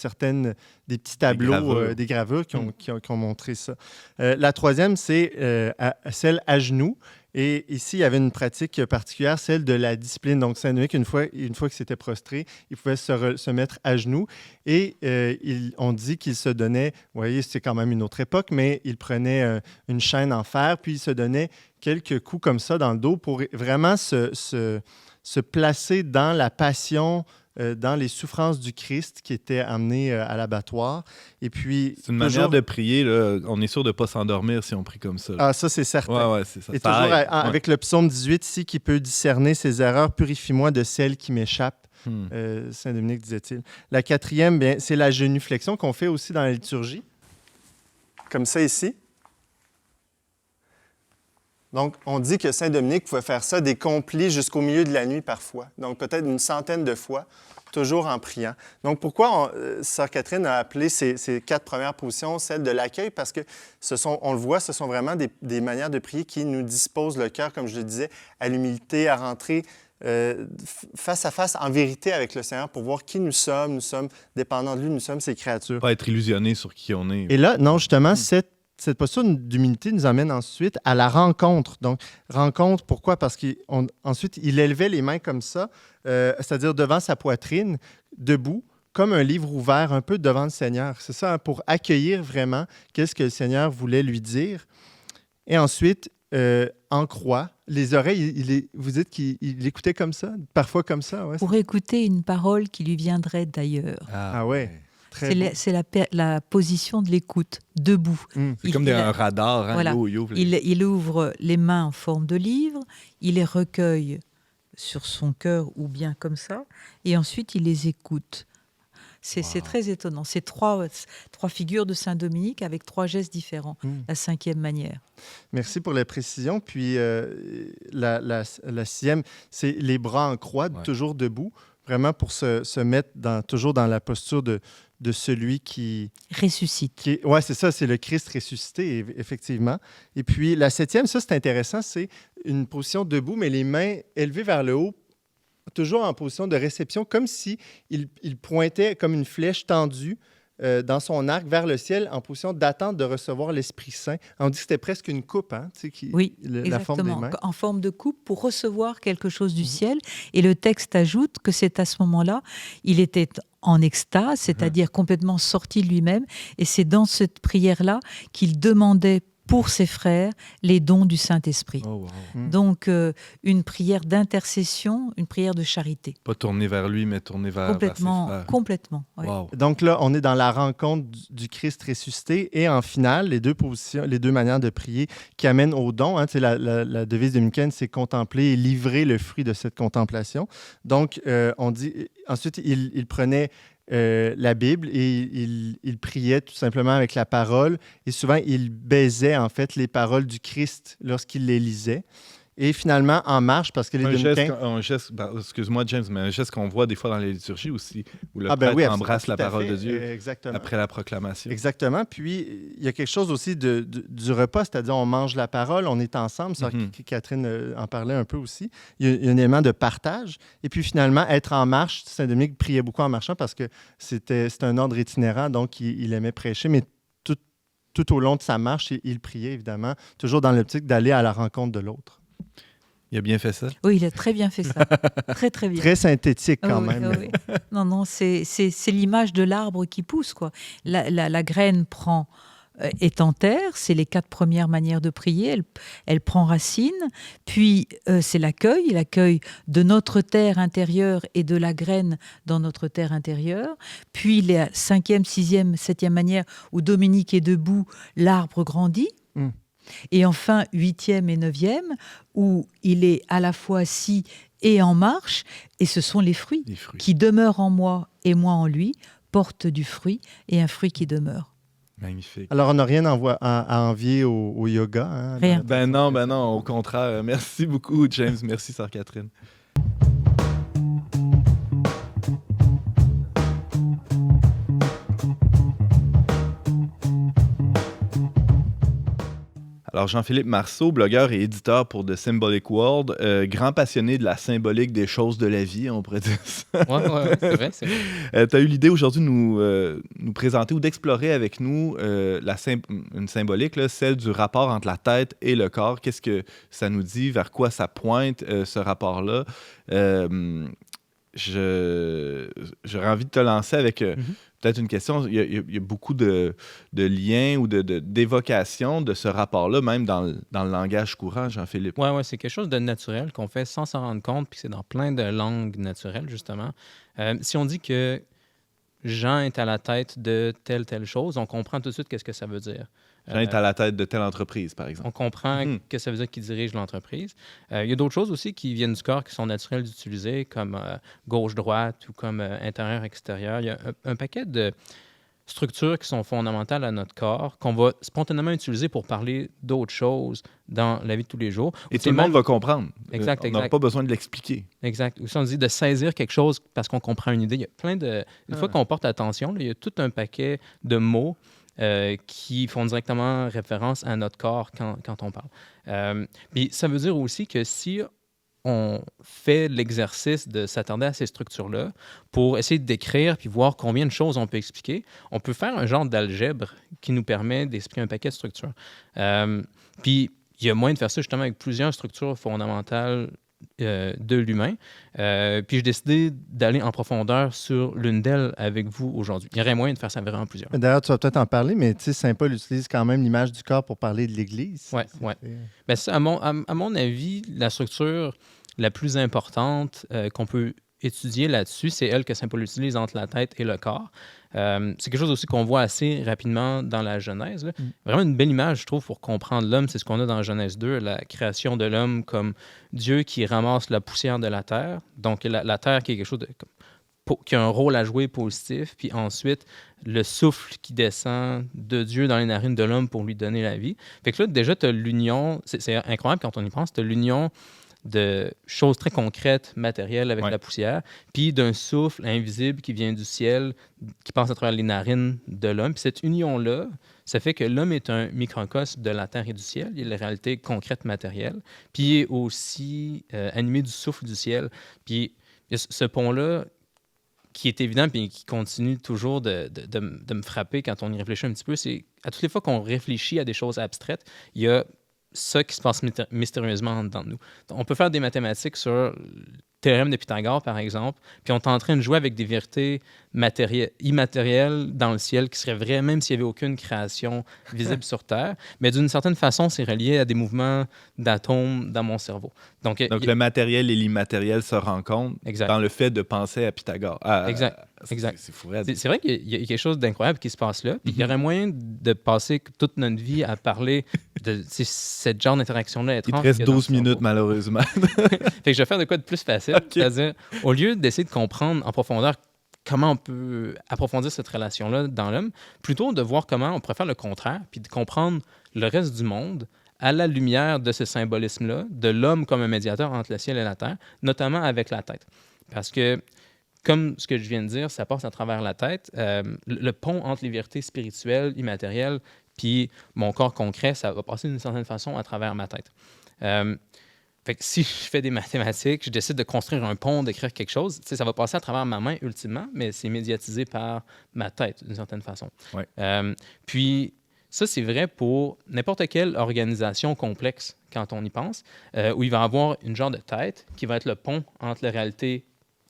des petits tableaux, des gravures qui ont montré ça. La troisième, c'est celle à genoux. Et ici, il y avait une pratique particulière, celle de la discipline. Donc, Saint-Dominique, une fois qu'il s'était prostré, il pouvait se mettre à genoux. Et on dit qu'il se donnait, vous voyez, c'est quand même une autre époque, mais il prenait une chaîne en fer, puis il se donnait quelques coups comme ça dans le dos pour vraiment se placer dans la passion, dans les souffrances du Christ qui étaient amenées à l'abattoir. Et puis, c'est une manière de prier, là. On est sûr de ne pas s'endormir si on prie comme ça. Ah, ça, c'est certain. Ouais, c'est ça. Et ça toujours aide. avec le psaume 18 ici, qui peut discerner ses erreurs, purifie-moi de celles qui m'échappent. Saint Dominique disait-il. La quatrième, bien, c'est la genuflexion qu'on fait aussi dans la liturgie. Comme ça ici. Donc, on dit que Saint Dominique pouvait faire ça des complis jusqu'au milieu de la nuit parfois. Donc, peut-être une centaine de fois, toujours en priant. Donc, pourquoi Sœur Catherine a appelé ces 4 premières positions celles de l'accueil? Parce que on le voit, ce sont vraiment des manières de prier qui nous disposent le cœur, comme je le disais, à l'humilité, à rentrer face à face, en vérité avec le Seigneur, pour voir qui nous sommes. Nous sommes dépendants de lui, nous sommes ses créatures. Pas être illusionné sur qui on est. Et là, non, justement, cette posture d'humilité nous amène ensuite à la rencontre. Donc, rencontre, pourquoi? Parce qu'ensuite, il élevait les mains comme ça, c'est-à-dire devant sa poitrine, debout, comme un livre ouvert, un peu devant le Seigneur. C'est ça, hein, pour accueillir vraiment qu'est-ce que le Seigneur voulait lui dire. Et ensuite, en croix, les oreilles, vous dites qu'il écoutait comme ça, parfois comme ça? Ouais, pour écouter une parole qui lui viendrait d'ailleurs. Ah ouais. C'est la position de l'écoute, debout. C'est comme un radar. Hein? Voilà. Il ouvre les mains en forme de livre, il les recueille sur son cœur ou bien comme ça, et ensuite il les écoute. C'est très étonnant. C'est trois figures de Saint-Dominique avec 3 gestes différents, la 5e manière. Merci pour la précision. Puis la 6e, c'est les bras en croix, toujours debout, vraiment pour se mettre toujours dans la posture de celui qui ressuscite. Oui, c'est ça, c'est le Christ ressuscité, effectivement. Et puis la 7e, ça c'est intéressant, c'est une position debout, mais les mains élevées vers le haut, toujours en position de réception, comme si il pointait comme une flèche tendue dans son arc vers le ciel, en position d'attente de recevoir l'Esprit Saint. On dit que c'était presque une coupe, hein, tu sais, la forme des mains. En forme de coupe pour recevoir quelque chose du ciel. Et le texte ajoute que c'est à ce moment-là, il était en extase, c'est-à-dire complètement sorti de lui-même. Et c'est dans cette prière-là qu'il demandait pour ses frères les dons du Saint-Esprit. Oh, wow. Donc, une prière d'intercession, une prière de charité. Pas tourner vers lui, mais tourner vers ses frères. Complètement. Ouais. Wow. Donc là, on est dans la rencontre du Christ ressuscité et en finale, les deux manières de prier qui amènent au don. Hein, la devise dominicaine, c'est contempler et livrer le fruit de cette contemplation. Donc, on dit, ensuite, il prenait la Bible et il priait tout simplement avec la parole et souvent il baisait en fait les paroles du Christ lorsqu'il les lisait. Et finalement, en marche, parce que les dominicains... Un geste, excuse-moi James, mais un geste qu'on voit des fois dans les liturgies aussi, où le prêtre embrasse la parole de Dieu après la proclamation. Exactement. Puis, il y a quelque chose aussi du repas, c'est-à-dire on mange la parole, on est ensemble. Ça, Catherine en parlait un peu aussi. Il y a un élément de partage. Et puis, finalement, être en marche, Saint-Dominique priait beaucoup en marchant parce que c'était un ordre itinérant, donc il aimait prêcher, mais tout au long de sa marche, il priait, évidemment, toujours dans l'optique d'aller à la rencontre de l'autre. Il a bien fait ça? Oui, il a très bien fait ça. Très, très bien. Très synthétique quand même. Oui. Non, c'est l'image de l'arbre qui pousse, quoi. La graine est en terre, c'est les 4 premières manières de prier, elle prend racine, puis c'est l'accueil de notre terre intérieure et de la graine dans notre terre intérieure, puis la 5e, 6e, 7e manière où Dominique est debout, l'arbre grandit. Et enfin, 8e et 9e, où il est à la fois assis et en marche, et ce sont les fruits qui demeurent en moi et moi en lui, portent du fruit, et un fruit qui demeure. Magnifique. Alors, on n'a rien à envier au yoga. Hein, rien. Ben non, au contraire. Merci beaucoup, James. Merci, Sœur Catherine. Alors, Jean-Philippe Marceau, blogueur et éditeur pour The Symbolic World, grand passionné de la symbolique des choses de la vie, on pourrait dire ça. Oui, c'est vrai. Tu as eu l'idée aujourd'hui de nous présenter ou d'explorer avec nous une symbolique, là, celle du rapport entre la tête et le corps. Qu'est-ce que ça nous dit? Vers quoi ça pointe, ce rapport-là? J'aurais envie de te lancer avec peut-être une question. Il y a beaucoup de liens ou d'évocations de ce rapport-là, même dans le langage courant, Jean-Philippe. Oui, c'est quelque chose de naturel qu'on fait sans s'en rendre compte, puis c'est dans plein de langues naturelles, justement. Si on dit que Jean est à la tête de telle chose, on comprend tout de suite qu'est-ce que ça veut dire. Jean est à la tête de telle entreprise, par exemple. On comprend que ça veut dire qu'il dirige l'entreprise. Il y a d'autres choses aussi qui viennent du corps qui sont naturelles d'utiliser, comme gauche-droite ou comme intérieur-extérieur. Il y a un paquet de structures qui sont fondamentales à notre corps qu'on va spontanément utiliser pour parler d'autres choses dans la vie de tous les jours. Et tout le monde va comprendre. Exact. On n'a pas besoin de l'expliquer. Exact. Ou si on dit de saisir quelque chose parce qu'on comprend une idée, il y a plein de... Une fois qu'on porte attention, là, il y a tout un paquet de mots qui font directement référence à notre corps quand on parle. Puis ça veut dire aussi que si on fait l'exercice de s'attarder à ces structures-là pour essayer de décrire puis voir combien de choses on peut expliquer, on peut faire un genre d'algèbre qui nous permet d'expliquer un paquet de structures. Puis il y a moyen de faire ça justement avec plusieurs structures fondamentales de l'humain. Puis j'ai décidé d'aller en profondeur sur l'une d'elles avec vous aujourd'hui. Il y aurait moyen de faire ça vraiment plusieurs. D'ailleurs, tu vas peut-être en parler, mais Saint Paul utilise quand même l'image du corps pour parler de l'Église. Oui. Ben, ça, à mon avis, la structure la plus importante qu'on peut étudier là-dessus, c'est elle que Saint Paul utilise entre la tête et le corps. C'est quelque chose aussi qu'on voit assez rapidement dans la Genèse. Là. Vraiment une belle image, je trouve, pour comprendre l'homme. C'est ce qu'on a dans Genèse 2, la création de l'homme comme Dieu qui ramasse la poussière de la terre. Donc, la terre qui est quelque chose qui a un rôle à jouer positif. Puis ensuite, le souffle qui descend de Dieu dans les narines de l'homme pour lui donner la vie. Fait que là, déjà, tu as l'union. C'est incroyable quand on y pense. Tu as l'union de choses très concrètes, matérielles avec la poussière, puis d'un souffle invisible qui vient du ciel, qui passe à travers les narines de l'homme. Puis cette union-là, ça fait que l'homme est un microcosme de la terre et du ciel. Il est la réalité concrète, matérielle. Puis il est aussi animé du souffle du ciel. Puis ce pont-là, qui est évident puis qui continue toujours de me frapper quand on y réfléchit un petit peu, c'est à toutes les fois qu'on réfléchit à des choses abstraites, il y a ça qui se passe mystérieusement dans nous. On peut faire des mathématiques sur le théorème de Pythagore, par exemple, puis on est en train de jouer avec des vérités immatérielles dans le ciel qui seraient vraies, même s'il n'y avait aucune création visible sur Terre. Mais d'une certaine façon, c'est relié à des mouvements d'atomes dans mon cerveau. Donc le matériel et l'immatériel se rencontrent dans le fait de penser à Pythagore. Exact. C'est fou. C'est vrai qu'il y a quelque chose d'incroyable qui se passe là. Puis il y aurait moyen de passer toute notre vie à parler de cette genre d'interaction-là étrange. Il te reste 12 minutes, malheureusement. Fait que je vais faire de quoi de plus facile. Okay. C'est-à-dire, au lieu d'essayer de comprendre en profondeur comment on peut approfondir cette relation-là dans l'homme, plutôt de voir comment on pourrait faire le contraire, puis de comprendre le reste du monde à la lumière de ce symbolisme-là, de l'homme comme un médiateur entre le ciel et la terre, notamment avec la tête. Parce que, comme ce que je viens de dire, ça passe à travers la tête. Le pont entre les vérités spirituelles, immatérielles, puis mon corps concret, ça va passer d'une certaine façon à travers ma tête. Fait que si je fais des mathématiques, je décide de construire un pont, d'écrire quelque chose, ça va passer à travers ma main ultimement, mais c'est médiatisé par ma tête d'une certaine façon. Ouais. Puis ça, c'est vrai pour n'importe quelle organisation complexe quand on y pense, où il va y avoir une genre de tête qui va être le pont entre la réalité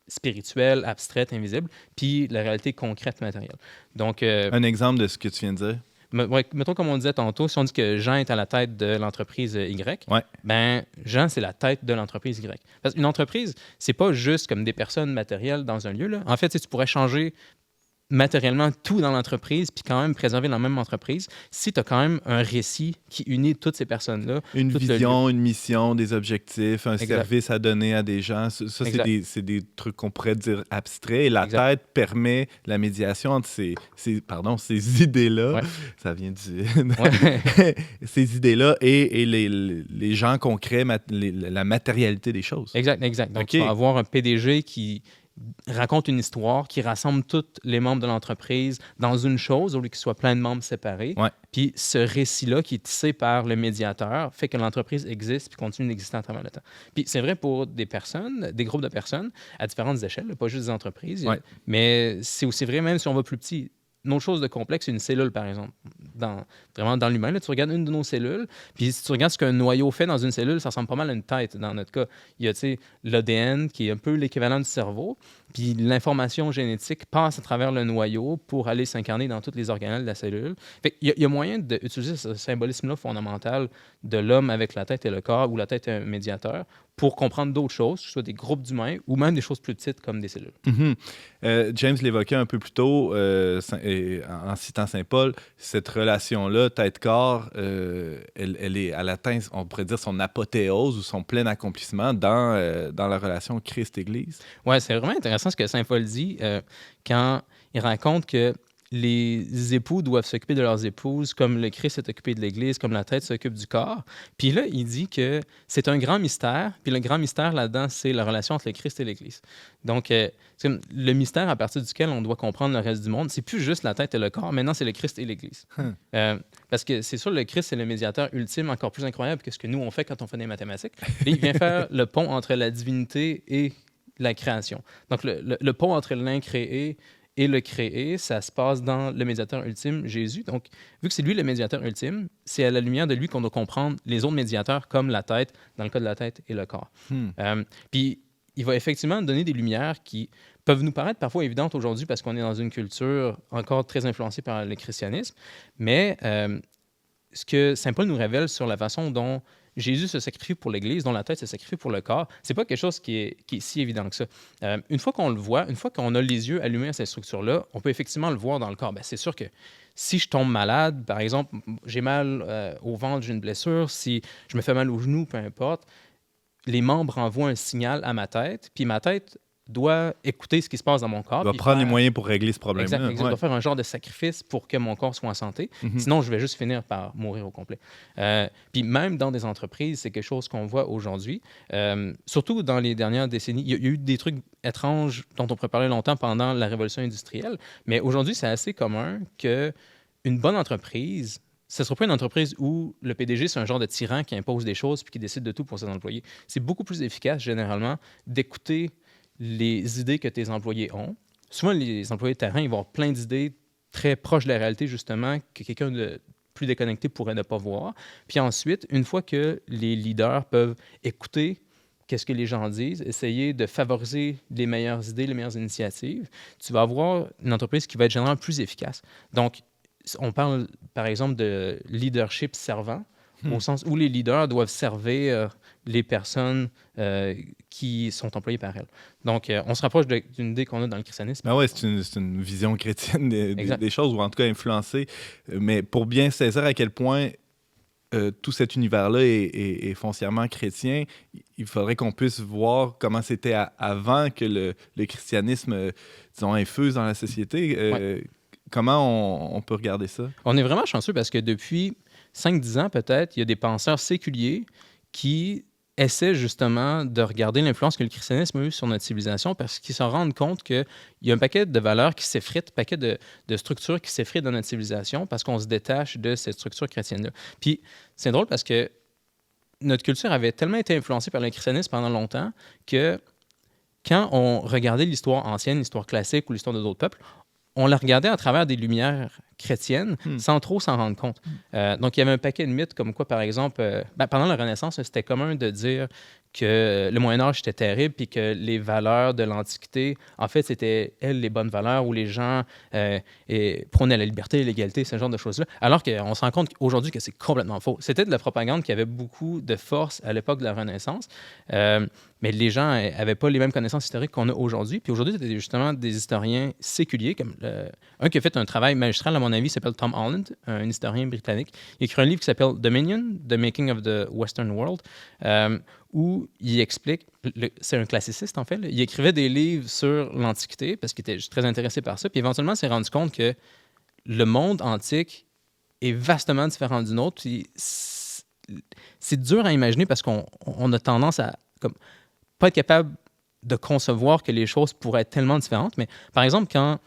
spirituelle, abstraite, invisible, puis la réalité concrète, matérielle. Donc, un exemple de ce que tu viens de dire? Mettons, comme on disait tantôt, si on dit que Jean est à la tête de l'entreprise Y, ben Jean, c'est la tête de l'entreprise Y. Parce qu'une entreprise, c'est pas juste comme des personnes matérielles dans un lieu. Là. En fait, tu pourrais changer matériellement tout dans l'entreprise puis quand même préserver la même entreprise si tu as quand même un récit qui unit toutes ces personnes-là. Une vision, une mission, des objectifs, un service à donner à des gens. Ça, c'est des trucs qu'on pourrait dire abstraits. Et la tête permet la médiation entre ces idées-là. Ouais. Ça vient du... ces idées-là et les gens concrets, la matérialité des choses. Exact. Donc, tu vas avoir un PDG qui raconte une histoire qui rassemble tous les membres de l'entreprise dans une chose, au lieu qu'il soit plein de membres séparés. Ouais. Puis ce récit-là, qui est tissé par le médiateur, fait que l'entreprise existe puis continue d'exister à travers le temps. Puis c'est vrai pour des personnes, des groupes de personnes à différentes échelles, pas juste des entreprises, mais c'est aussi vrai même si on va plus petit. Une autre chose de complexe, c'est une cellule, par exemple. Vraiment dans l'humain, là, tu regardes une de nos cellules, puis si tu regardes ce qu'un noyau fait dans une cellule, ça ressemble pas mal à une tête. Dans notre cas, il y a l'ADN, qui est un peu l'équivalent du cerveau, puis l'information génétique passe à travers le noyau pour aller s'incarner dans tous les organelles de la cellule. Fait qu'il y a moyen d'utiliser ce symbolisme-là fondamental de l'homme avec la tête et le corps, ou la tête est un médiateur, pour comprendre d'autres choses, que ce soit des groupes d'humains ou même des choses plus petites comme des cellules. James l'évoquait un peu plus tôt en citant Saint Paul, cette relation-là, tête-corps, elle atteint, on pourrait dire, son apothéose ou son plein accomplissement dans la relation Christ-Église. Oui, c'est vraiment intéressant ce que Saint Paul dit quand il raconte que les époux doivent s'occuper de leurs épouses comme le Christ s'est occupé de l'Église, comme la tête s'occupe du corps. Puis là, il dit que c'est un grand mystère, puis le grand mystère là-dedans, c'est la relation entre le Christ et l'Église. Donc, c'est le mystère à partir duquel on doit comprendre le reste du monde, c'est plus juste la tête et le corps, maintenant c'est le Christ et l'Église. Parce que c'est sûr, le Christ, c'est le médiateur ultime, encore plus incroyable que ce que nous, on fait quand on fait des mathématiques. Et il vient faire le pont entre la divinité et la création. Donc, le pont entre l'incréé et le créé, ça se passe dans le médiateur ultime, Jésus. Donc, vu que c'est lui le médiateur ultime, c'est à la lumière de lui qu'on doit comprendre les autres médiateurs, comme la tête, dans le cas de la tête, et le corps. Puis, il va effectivement donner des lumières qui peuvent nous paraître parfois évidentes aujourd'hui parce qu'on est dans une culture encore très influencée par le christianisme, mais ce que Saint Paul nous révèle sur la façon dont Jésus se sacrifie pour l'Église, dont la tête se sacrifie pour le corps, c'est pas quelque chose qui est si évident que ça. Une fois qu'on le voit, une fois qu'on a les yeux allumés à cette structure-là, on peut effectivement le voir dans le corps. Bien, c'est sûr que si je tombe malade, par exemple, j'ai mal au ventre, j'ai une blessure, si je me fais mal au genou, peu importe, les membres envoient un signal à ma tête, puis ma tête doit écouter ce qui se passe dans mon corps. Il va prendre les moyens pour régler ce problème-là. Exact. Doit faire un genre de sacrifice pour que mon corps soit en santé. Sinon, je vais juste finir par mourir au complet. Puis même dans des entreprises, c'est quelque chose qu'on voit aujourd'hui. Surtout dans les dernières décennies. Il y a eu des trucs étranges dont on pourrait parler longtemps pendant la révolution industrielle. Mais aujourd'hui, c'est assez commun qu'une bonne entreprise, ce ne sera pas une entreprise où le PDG, c'est un genre de tyran qui impose des choses puis qui décide de tout pour ses employés. C'est beaucoup plus efficace, généralement, d'écouter les idées que tes employés ont. Souvent, les employés de terrain, ils vont avoir plein d'idées très proches de la réalité, justement, que quelqu'un de plus déconnecté pourrait ne pas voir. Puis ensuite, une fois que les leaders peuvent écouter qu'est-ce que les gens disent, essayer de favoriser les meilleures idées, les meilleures initiatives, tu vas avoir une entreprise qui va être généralement plus efficace. Donc, on parle, par exemple, de leadership servant, au sens où les leaders doivent servir les personnes qui sont employées par elles. Donc, on se rapproche d'une idée qu'on a dans le christianisme. Ben ouais, c'est une vision chrétienne des choses, ou en tout cas influencée. Mais pour bien saisir à quel point tout cet univers-là est foncièrement chrétien, il faudrait qu'on puisse voir comment c'était avant que le christianisme, disons, infuse dans la société. Comment on peut regarder ça? On est vraiment chanceux parce que depuis 5-10 ans, peut-être, il y a des penseurs séculiers qui essaient justement de regarder l'influence que le christianisme a eu sur notre civilisation parce qu'ils se rendent compte qu'il y a un paquet de valeurs qui s'effritent, un paquet de structures qui s'effritent dans notre civilisation parce qu'on se détache de cette structure chrétienne-là. Puis c'est drôle parce que notre culture avait tellement été influencée par le christianisme pendant longtemps que quand on regardait l'histoire ancienne, l'histoire classique ou l'histoire de d'autres peuples, on la regardait à travers des lumières chrétiennes sans trop s'en rendre compte. Donc, il y avait un paquet de mythes comme quoi, par exemple, pendant la Renaissance, c'était commun de dire que le Moyen-Âge était terrible puis que les valeurs de l'Antiquité, en fait, c'était, elles, les bonnes valeurs où les gens prônaient la liberté, l'égalité, ce genre de choses-là. Alors qu'on se rend compte aujourd'hui que c'est complètement faux. C'était de la propagande qui avait beaucoup de force à l'époque de la Renaissance, mais les gens n'avaient pas les mêmes connaissances historiques qu'on a aujourd'hui. Puis aujourd'hui, c'était justement des historiens séculiers, comme un qui a fait un travail magistral, à mon avis, s'appelle Tom Holland, un historien britannique. Il a écrit un livre qui s'appelle Dominion, The Making of the Western World, où il explique, c'est un classiciste en fait, il écrivait des livres sur l'Antiquité parce qu'il était très intéressé par ça, puis éventuellement il s'est rendu compte que le monde antique est vastement différent du nôtre, puis c'est dur à imaginer parce qu'on a tendance à pas être capable de concevoir que les choses pourraient être tellement différentes. Mais par exemple, quand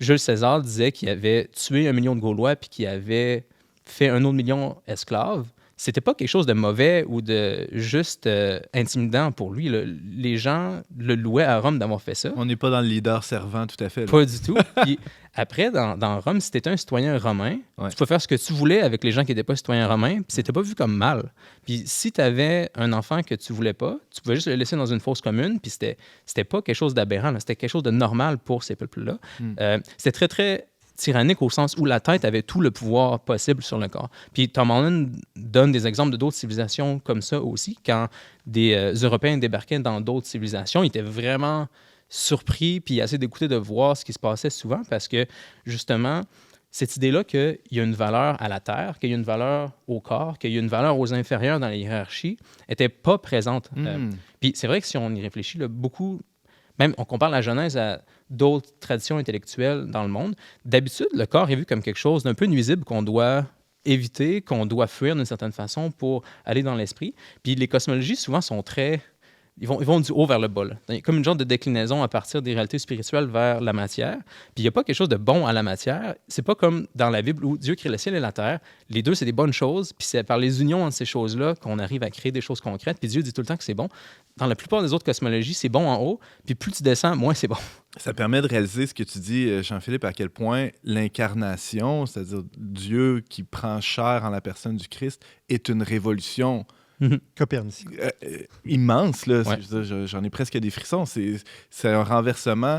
Jules César disait qu'il avait tué 1 million de Gaulois puis qu'il avait fait 1 autre million esclaves, c'était pas quelque chose de mauvais ou de juste intimidant pour lui. Les gens le louaient à Rome d'avoir fait ça. On n'est pas dans le leader servant, tout à fait. Là. Pas du tout. Puis après, dans Rome, si tu étais un citoyen romain, tu pouvais faire ce que tu voulais avec les gens qui n'étaient pas citoyens romains, puis c'était pas vu comme mal. Puis si tu avais un enfant que tu voulais pas, tu pouvais juste le laisser dans une fosse commune, puis c'était pas quelque chose d'aberrant, c'était quelque chose de normal pour ces peuples-là. C'était très, très tyrannique au sens où la tête avait tout le pouvoir possible sur le corps. Puis Tom Holland donne des exemples de d'autres civilisations comme ça aussi. Quand des Européens débarquaient dans d'autres civilisations, ils étaient vraiment surpris puis assez d'écouter de voir ce qui se passait souvent parce que, justement, cette idée-là qu'il y a une valeur à la terre, qu'il y a une valeur au corps, qu'il y a une valeur aux inférieurs dans la hiérarchie, n'était pas présente. Puis c'est vrai que si on y réfléchit, là, beaucoup... Même, on compare la Genèse à d'autres traditions intellectuelles dans le monde. D'habitude, le corps est vu comme quelque chose d'un peu nuisible qu'on doit éviter, qu'on doit fuir d'une certaine façon pour aller dans l'esprit. Puis les cosmologies, souvent, sont très... Ils vont du haut vers le bas. Là. Comme une genre de déclinaison à partir des réalités spirituelles vers la matière. Puis il n'y a pas quelque chose de bon à la matière. C'est pas comme dans la Bible où Dieu crée le ciel et la terre. Les deux, c'est des bonnes choses. Puis c'est par les unions entre ces choses-là qu'on arrive à créer des choses concrètes. Puis Dieu dit tout le temps que c'est bon. Dans la plupart des autres cosmologies, c'est bon en haut. Puis plus tu descends, moins c'est bon. Ça permet de réaliser ce que tu dis, Jean-Philippe, à quel point l'incarnation, c'est-à-dire Dieu qui prend chair en la personne du Christ, est une révolution Copernicien. Immense, là. J'en ai presque des frissons. C'est un renversement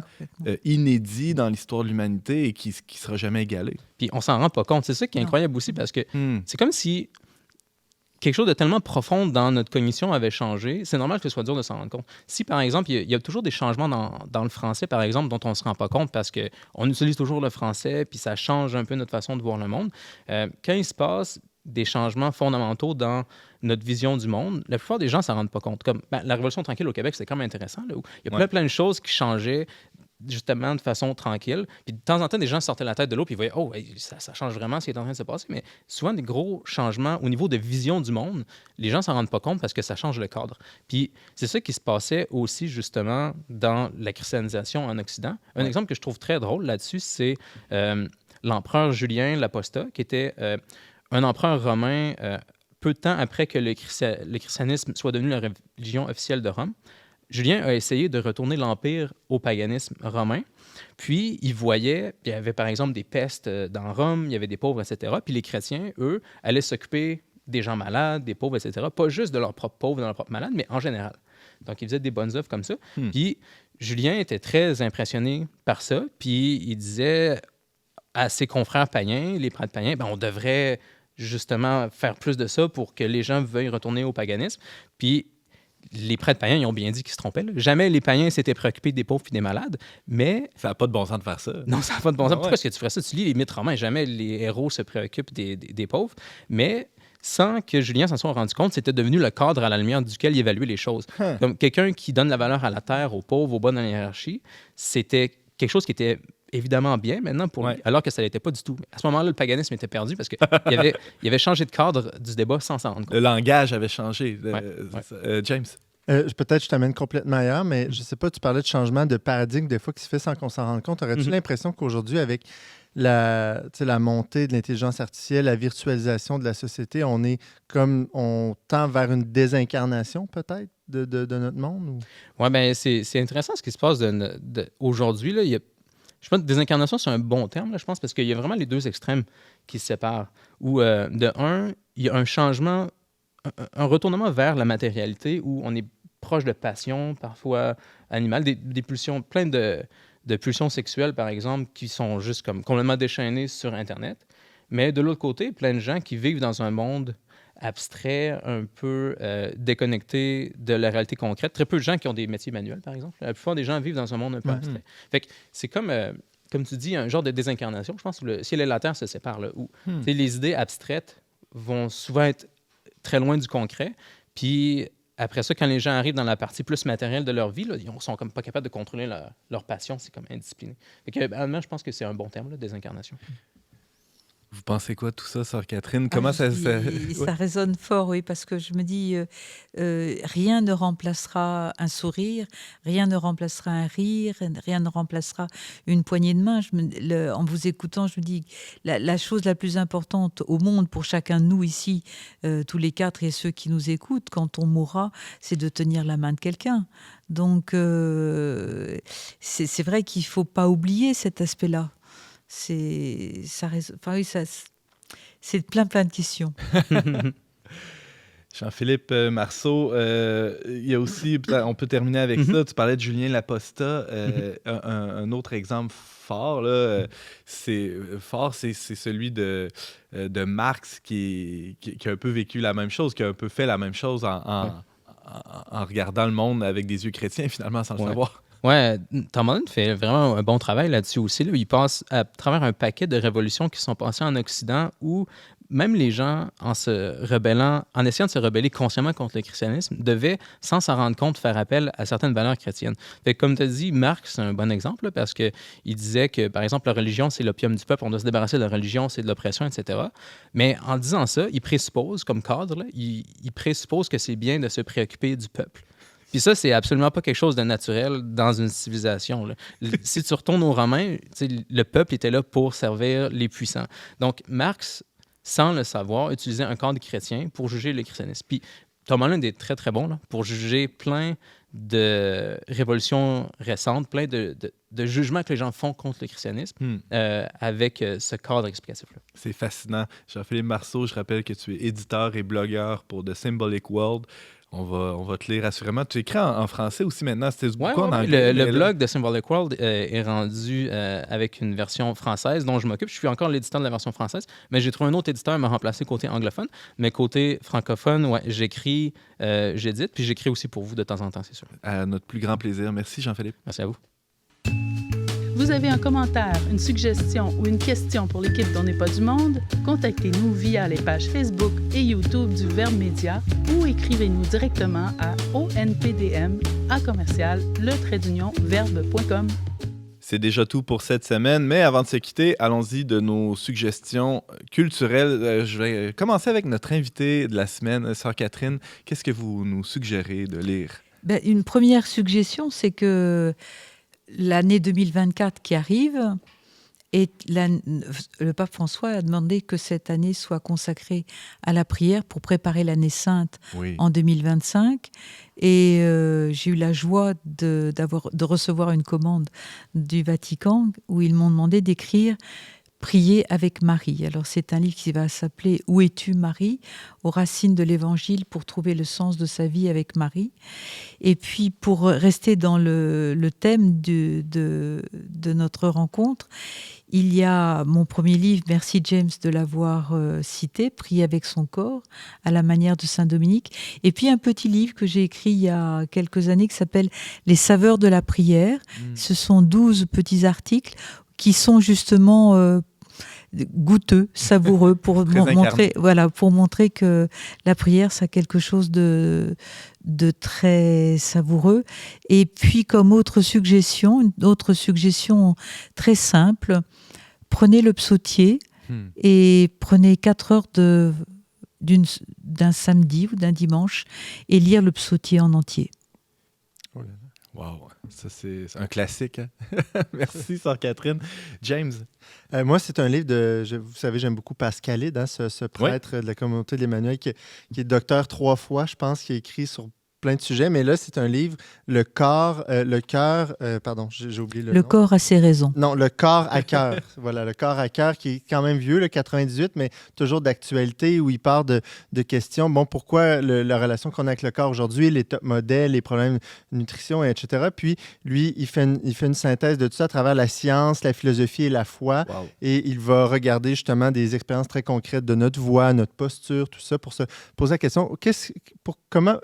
inédit dans l'histoire de l'humanité et qui ne sera jamais égalé. Puis on s'en rend pas compte. C'est ça qui est incroyable aussi parce que c'est comme si quelque chose de tellement profond dans notre cognition avait changé. C'est normal que ce soit dur de s'en rendre compte. Si, par exemple, il y a toujours des changements dans le français, par exemple, dont on ne se rend pas compte parce qu'on utilise toujours le français puis ça change un peu notre façon de voir le monde. Quand il se passe des changements fondamentaux dans notre vision du monde, la plupart des gens ne s'en rendent pas compte. Comme la Révolution tranquille au Québec, c'était quand même intéressant. Là, où il y a plein de choses qui changeaient justement de façon tranquille. Puis de temps en temps, des gens sortaient la tête de l'eau puis ils voyaient « Oh, ça change vraiment ce qui est en train de se passer. » Mais souvent, des gros changements au niveau de vision du monde, les gens ne s'en rendent pas compte parce que ça change le cadre. Puis c'est ça qui se passait aussi justement dans la christianisation en Occident. Un exemple que je trouve très drôle là-dessus, c'est l'empereur Julien l'Apostat, qui était un empereur romain peu de temps après que le christianisme soit devenu la religion officielle de Rome. Julien a essayé de retourner l'Empire au paganisme romain. Puis, il y avait par exemple des pestes dans Rome, il y avait des pauvres, etc. Puis les chrétiens, eux, allaient s'occuper des gens malades, des pauvres, etc. Pas juste de leurs propres pauvres, de leurs propres malades, mais en général. Donc, ils faisaient des bonnes œuvres comme ça. Puis, Julien était très impressionné par ça. Puis, il disait à ses confrères païens, les prêtres païens, on devrait justement faire plus de ça pour que les gens veuillent retourner au paganisme. Puis les prêtres païens, ils ont bien dit qu'ils se trompaient. Là. Jamais les païens s'étaient préoccupés des pauvres et des malades, mais... Ça n'a pas de bon sens de faire ça. Non, ça n'a pas de bon sens. Pourquoi est-ce que tu ferais ça? Tu lis les mythes romains, jamais les héros se préoccupent des pauvres, mais sans que Julien s'en soit rendu compte, c'était devenu le cadre à la lumière duquel il évaluait les choses. Comme quelqu'un qui donne la valeur à la terre, aux pauvres, aux bas dans la hiérarchie, c'était quelque chose qui était évidemment bien maintenant pour lui, alors que ça ne l'était pas du tout. À ce moment-là, le paganisme était perdu parce qu'il avait changé de cadre du débat sans s'en rendre compte. Le langage avait changé. James? Peut-être je t'amène complètement ailleurs, mais je ne sais pas, tu parlais de changement de paradigme des fois qui se fait sans qu'on s'en rende compte. Aurais-tu l'impression qu'aujourd'hui, avec la montée de l'intelligence artificielle, la virtualisation de la société, on tend vers une désincarnation peut-être de notre monde? Oui, bien, c'est intéressant ce qui se passe aujourd'hui. Là, je pense que désincarnation, c'est un bon terme, là, je pense, parce qu'il y a vraiment les deux extrêmes qui se séparent. Où, de un, il y a un changement, un retournement vers la matérialité où on est proche de passions, parfois animales, des pulsions, plein de pulsions sexuelles, par exemple, qui sont juste comme complètement déchaînées sur Internet. Mais de l'autre côté, plein de gens qui vivent dans un monde abstrait, un peu déconnecté de la réalité concrète. Très peu de gens qui ont des métiers manuels, par exemple. La plupart des gens vivent dans un monde un peu abstrait. Fait que c'est comme tu dis, un genre de désincarnation, je pense, où le ciel et la terre se séparent, là, où les idées abstraites vont souvent être très loin du concret, puis après ça, quand les gens arrivent dans la partie plus matérielle de leur vie, là, ils sont comme pas capables de contrôler leur passion, c'est comme indiscipliné. Fait que, je pense que c'est un bon terme, là, désincarnation. Vous pensez quoi de tout ça, Sœur Catherine? Comment ça résonne fort, oui, parce que je me dis, rien ne remplacera un sourire, rien ne remplacera un rire, rien ne remplacera une poignée de main. En vous écoutant, je me dis, la chose la plus importante au monde pour chacun de nous ici, tous les quatre et ceux qui nous écoutent, quand on mourra, c'est de tenir la main de quelqu'un. Donc, c'est vrai qu'il ne faut pas oublier cet aspect-là. C'est plein de questions. Jean-Philippe Marceau, il y a aussi, on peut terminer avec ça, tu parlais de Julien Laposta, un autre exemple fort, là, c'est celui de Marx qui a un peu vécu la même chose, qui a un peu fait la même chose en regardant le monde avec des yeux chrétiens, finalement, sans le savoir. Ouais, Tom Holland fait vraiment un bon travail là-dessus aussi. Là. Il passe à travers un paquet de révolutions qui sont passées en Occident où même les gens, en essayant de se rebeller consciemment contre le christianisme, devaient, sans s'en rendre compte, faire appel à certaines valeurs chrétiennes. Fait que, comme tu as dit, Marx, c'est un bon exemple, là, parce qu'il disait que, par exemple, la religion, c'est l'opium du peuple, on doit se débarrasser de la religion, c'est de l'oppression, etc. Mais en disant ça, il présuppose, comme cadre, là, il présuppose que c'est bien de se préoccuper du peuple. Puis ça, c'est absolument pas quelque chose de naturel dans une civilisation. Là. Si tu retournes aux Romains, le peuple était là pour servir les puissants. Donc, Marx, sans le savoir, utilisait un cadre chrétien pour juger le christianisme. Puis Tom Holland est très, très bon là, pour juger plein de révolutions récentes, plein de jugements que les gens font contre le christianisme avec ce cadre explicatif-là. C'est fascinant. Jean-Philippe Marceau, je rappelle que tu es éditeur et blogueur pour The Symbolic World. On va te lire assurément. Tu écris en français aussi maintenant. C'était beaucoup en anglais. Le blog de Symbolic World est rendu avec une version française dont je m'occupe. Je suis encore l'éditeur de la version française, mais j'ai trouvé un autre éditeur à me remplacer côté anglophone. Mais côté francophone, ouais, j'écris, j'édite, puis j'écris aussi pour vous de temps en temps, c'est sûr. À notre plus grand plaisir. Merci, Jean-Philippe. Merci à vous. Vous avez un commentaire, une suggestion ou une question pour l'équipe d'On n'est pas du monde? Contactez-nous via les pages Facebook et YouTube du Verbe Média ou écrivez-nous directement à onpdm@verbe.com. C'est déjà tout pour cette semaine, mais avant de se quitter, allons-y de nos suggestions culturelles. Je vais commencer avec notre invitée de la semaine, Sœur Catherine. Qu'est-ce que vous nous suggérez de lire? Une première suggestion, c'est que l'année 2024 qui arrive, le pape François a demandé que cette année soit consacrée à la prière pour préparer l'année sainte en 2025. Et j'ai eu la joie de recevoir une commande du Vatican où ils m'ont demandé d'écrire Prier avec Marie. Alors c'est un livre qui va s'appeler « Où es-tu Marie ?» aux racines de l'Évangile pour trouver le sens de sa vie avec Marie. Et puis pour rester dans le thème de notre rencontre, il y a mon premier livre, merci James de l'avoir cité, Prier avec son corps, à la manière de Saint Dominique. Et puis un petit livre que j'ai écrit il y a quelques années qui s'appelle Les saveurs de la prière. Ce sont 12 petits articles qui sont justement goûteux, savoureux pour montrer que la prière c'est quelque chose de très savoureux. Et puis comme une autre suggestion très simple, prenez le psautier et prenez 4 heures d'un samedi ou d'un dimanche et lire le psautier en entier. Wow, ça c'est un classique. Hein? Merci, Sœur Catherine. James? Moi, c'est un livre vous savez, j'aime beaucoup Pascalide, hein, ce prêtre de la communauté de l'Emmanuel qui est docteur 3 fois, je pense, qui a écrit sur plein de sujets. Mais là, c'est un livre, le cœur, j'ai oublié le nom. Le corps a ses raisons. Non, le corps à cœur. Voilà, le corps à cœur qui est quand même vieux, le 98, mais toujours d'actualité où il part de questions. Bon, pourquoi la relation qu'on a avec le corps aujourd'hui, les top modèles, les problèmes de nutrition, etc. Puis, lui, il fait une synthèse de tout ça à travers la science, la philosophie et la foi. Wow. Et il va regarder justement des expériences très concrètes de notre voix, notre posture, tout ça, pour se poser la question, comment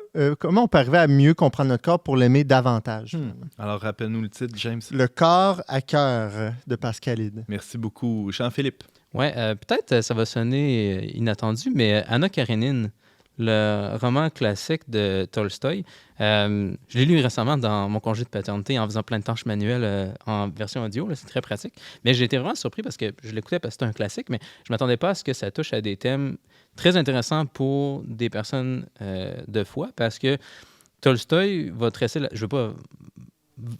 on peut arriver à mieux comprendre notre corps pour l'aimer davantage. Alors, rappelle-nous le titre, James. Le corps à cœur de Pascalide. Merci beaucoup. Jean-Philippe. Oui, peut-être ça va sonner inattendu, mais Anna Karénine, le roman classique de Tolstoï. Je l'ai lu récemment dans mon congé de paternité en faisant plein de tâches manuelles en version audio. Là, c'est très pratique. Mais j'ai été vraiment surpris parce que je l'écoutais parce que c'est un classique, mais je ne m'attendais pas à ce que ça touche à des thèmes très intéressants pour des personnes de foi, parce que Tolstoï va tracer... Je ne veux pas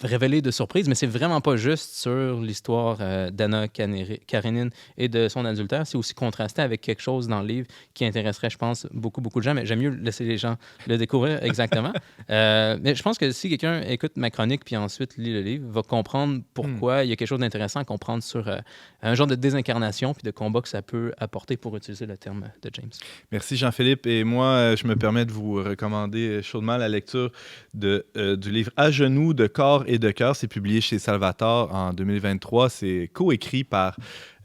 révéler de surprise, mais c'est vraiment pas juste sur l'histoire d'Anna Karenine et de son adultère. C'est aussi contrasté avec quelque chose dans le livre qui intéresserait, je pense, beaucoup de gens, mais j'aime mieux laisser les gens le découvrir exactement. Mais je pense que si quelqu'un écoute ma chronique puis ensuite lit le livre, va comprendre pourquoi il y a quelque chose d'intéressant à comprendre sur un genre de désincarnation puis de combat que ça peut apporter, pour utiliser le terme de James. Merci Jean-Philippe. Et moi, je me permets de vous recommander chaudement la lecture du livre « À genoux de corps et de cœur ». C'est publié chez Salvator en 2023. C'est coécrit par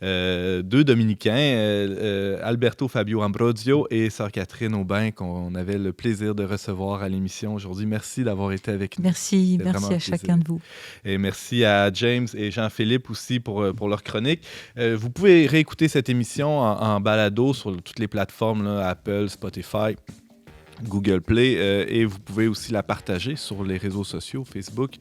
deux Dominicains, Alberto Fabio Ambrosio et sœur Catherine Aubin, qu'on avait le plaisir de recevoir à l'émission aujourd'hui. Merci d'avoir été avec nous. Merci à chacun de vous. Et merci à James et Jean-Philippe aussi pour leur chronique. Vous pouvez réécouter cette émission en balado sur toutes les plateformes, là, Apple, Spotify, Google Play, et vous pouvez aussi la partager sur les réseaux sociaux, Facebook,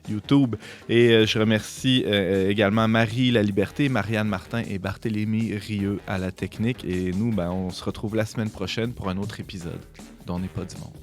YouTube. Et je remercie également Marie La Liberté, Marianne Martin et Barthélémy Rieux à la technique. Et nous, on se retrouve la semaine prochaine pour un autre épisode d'On n'est pas du monde.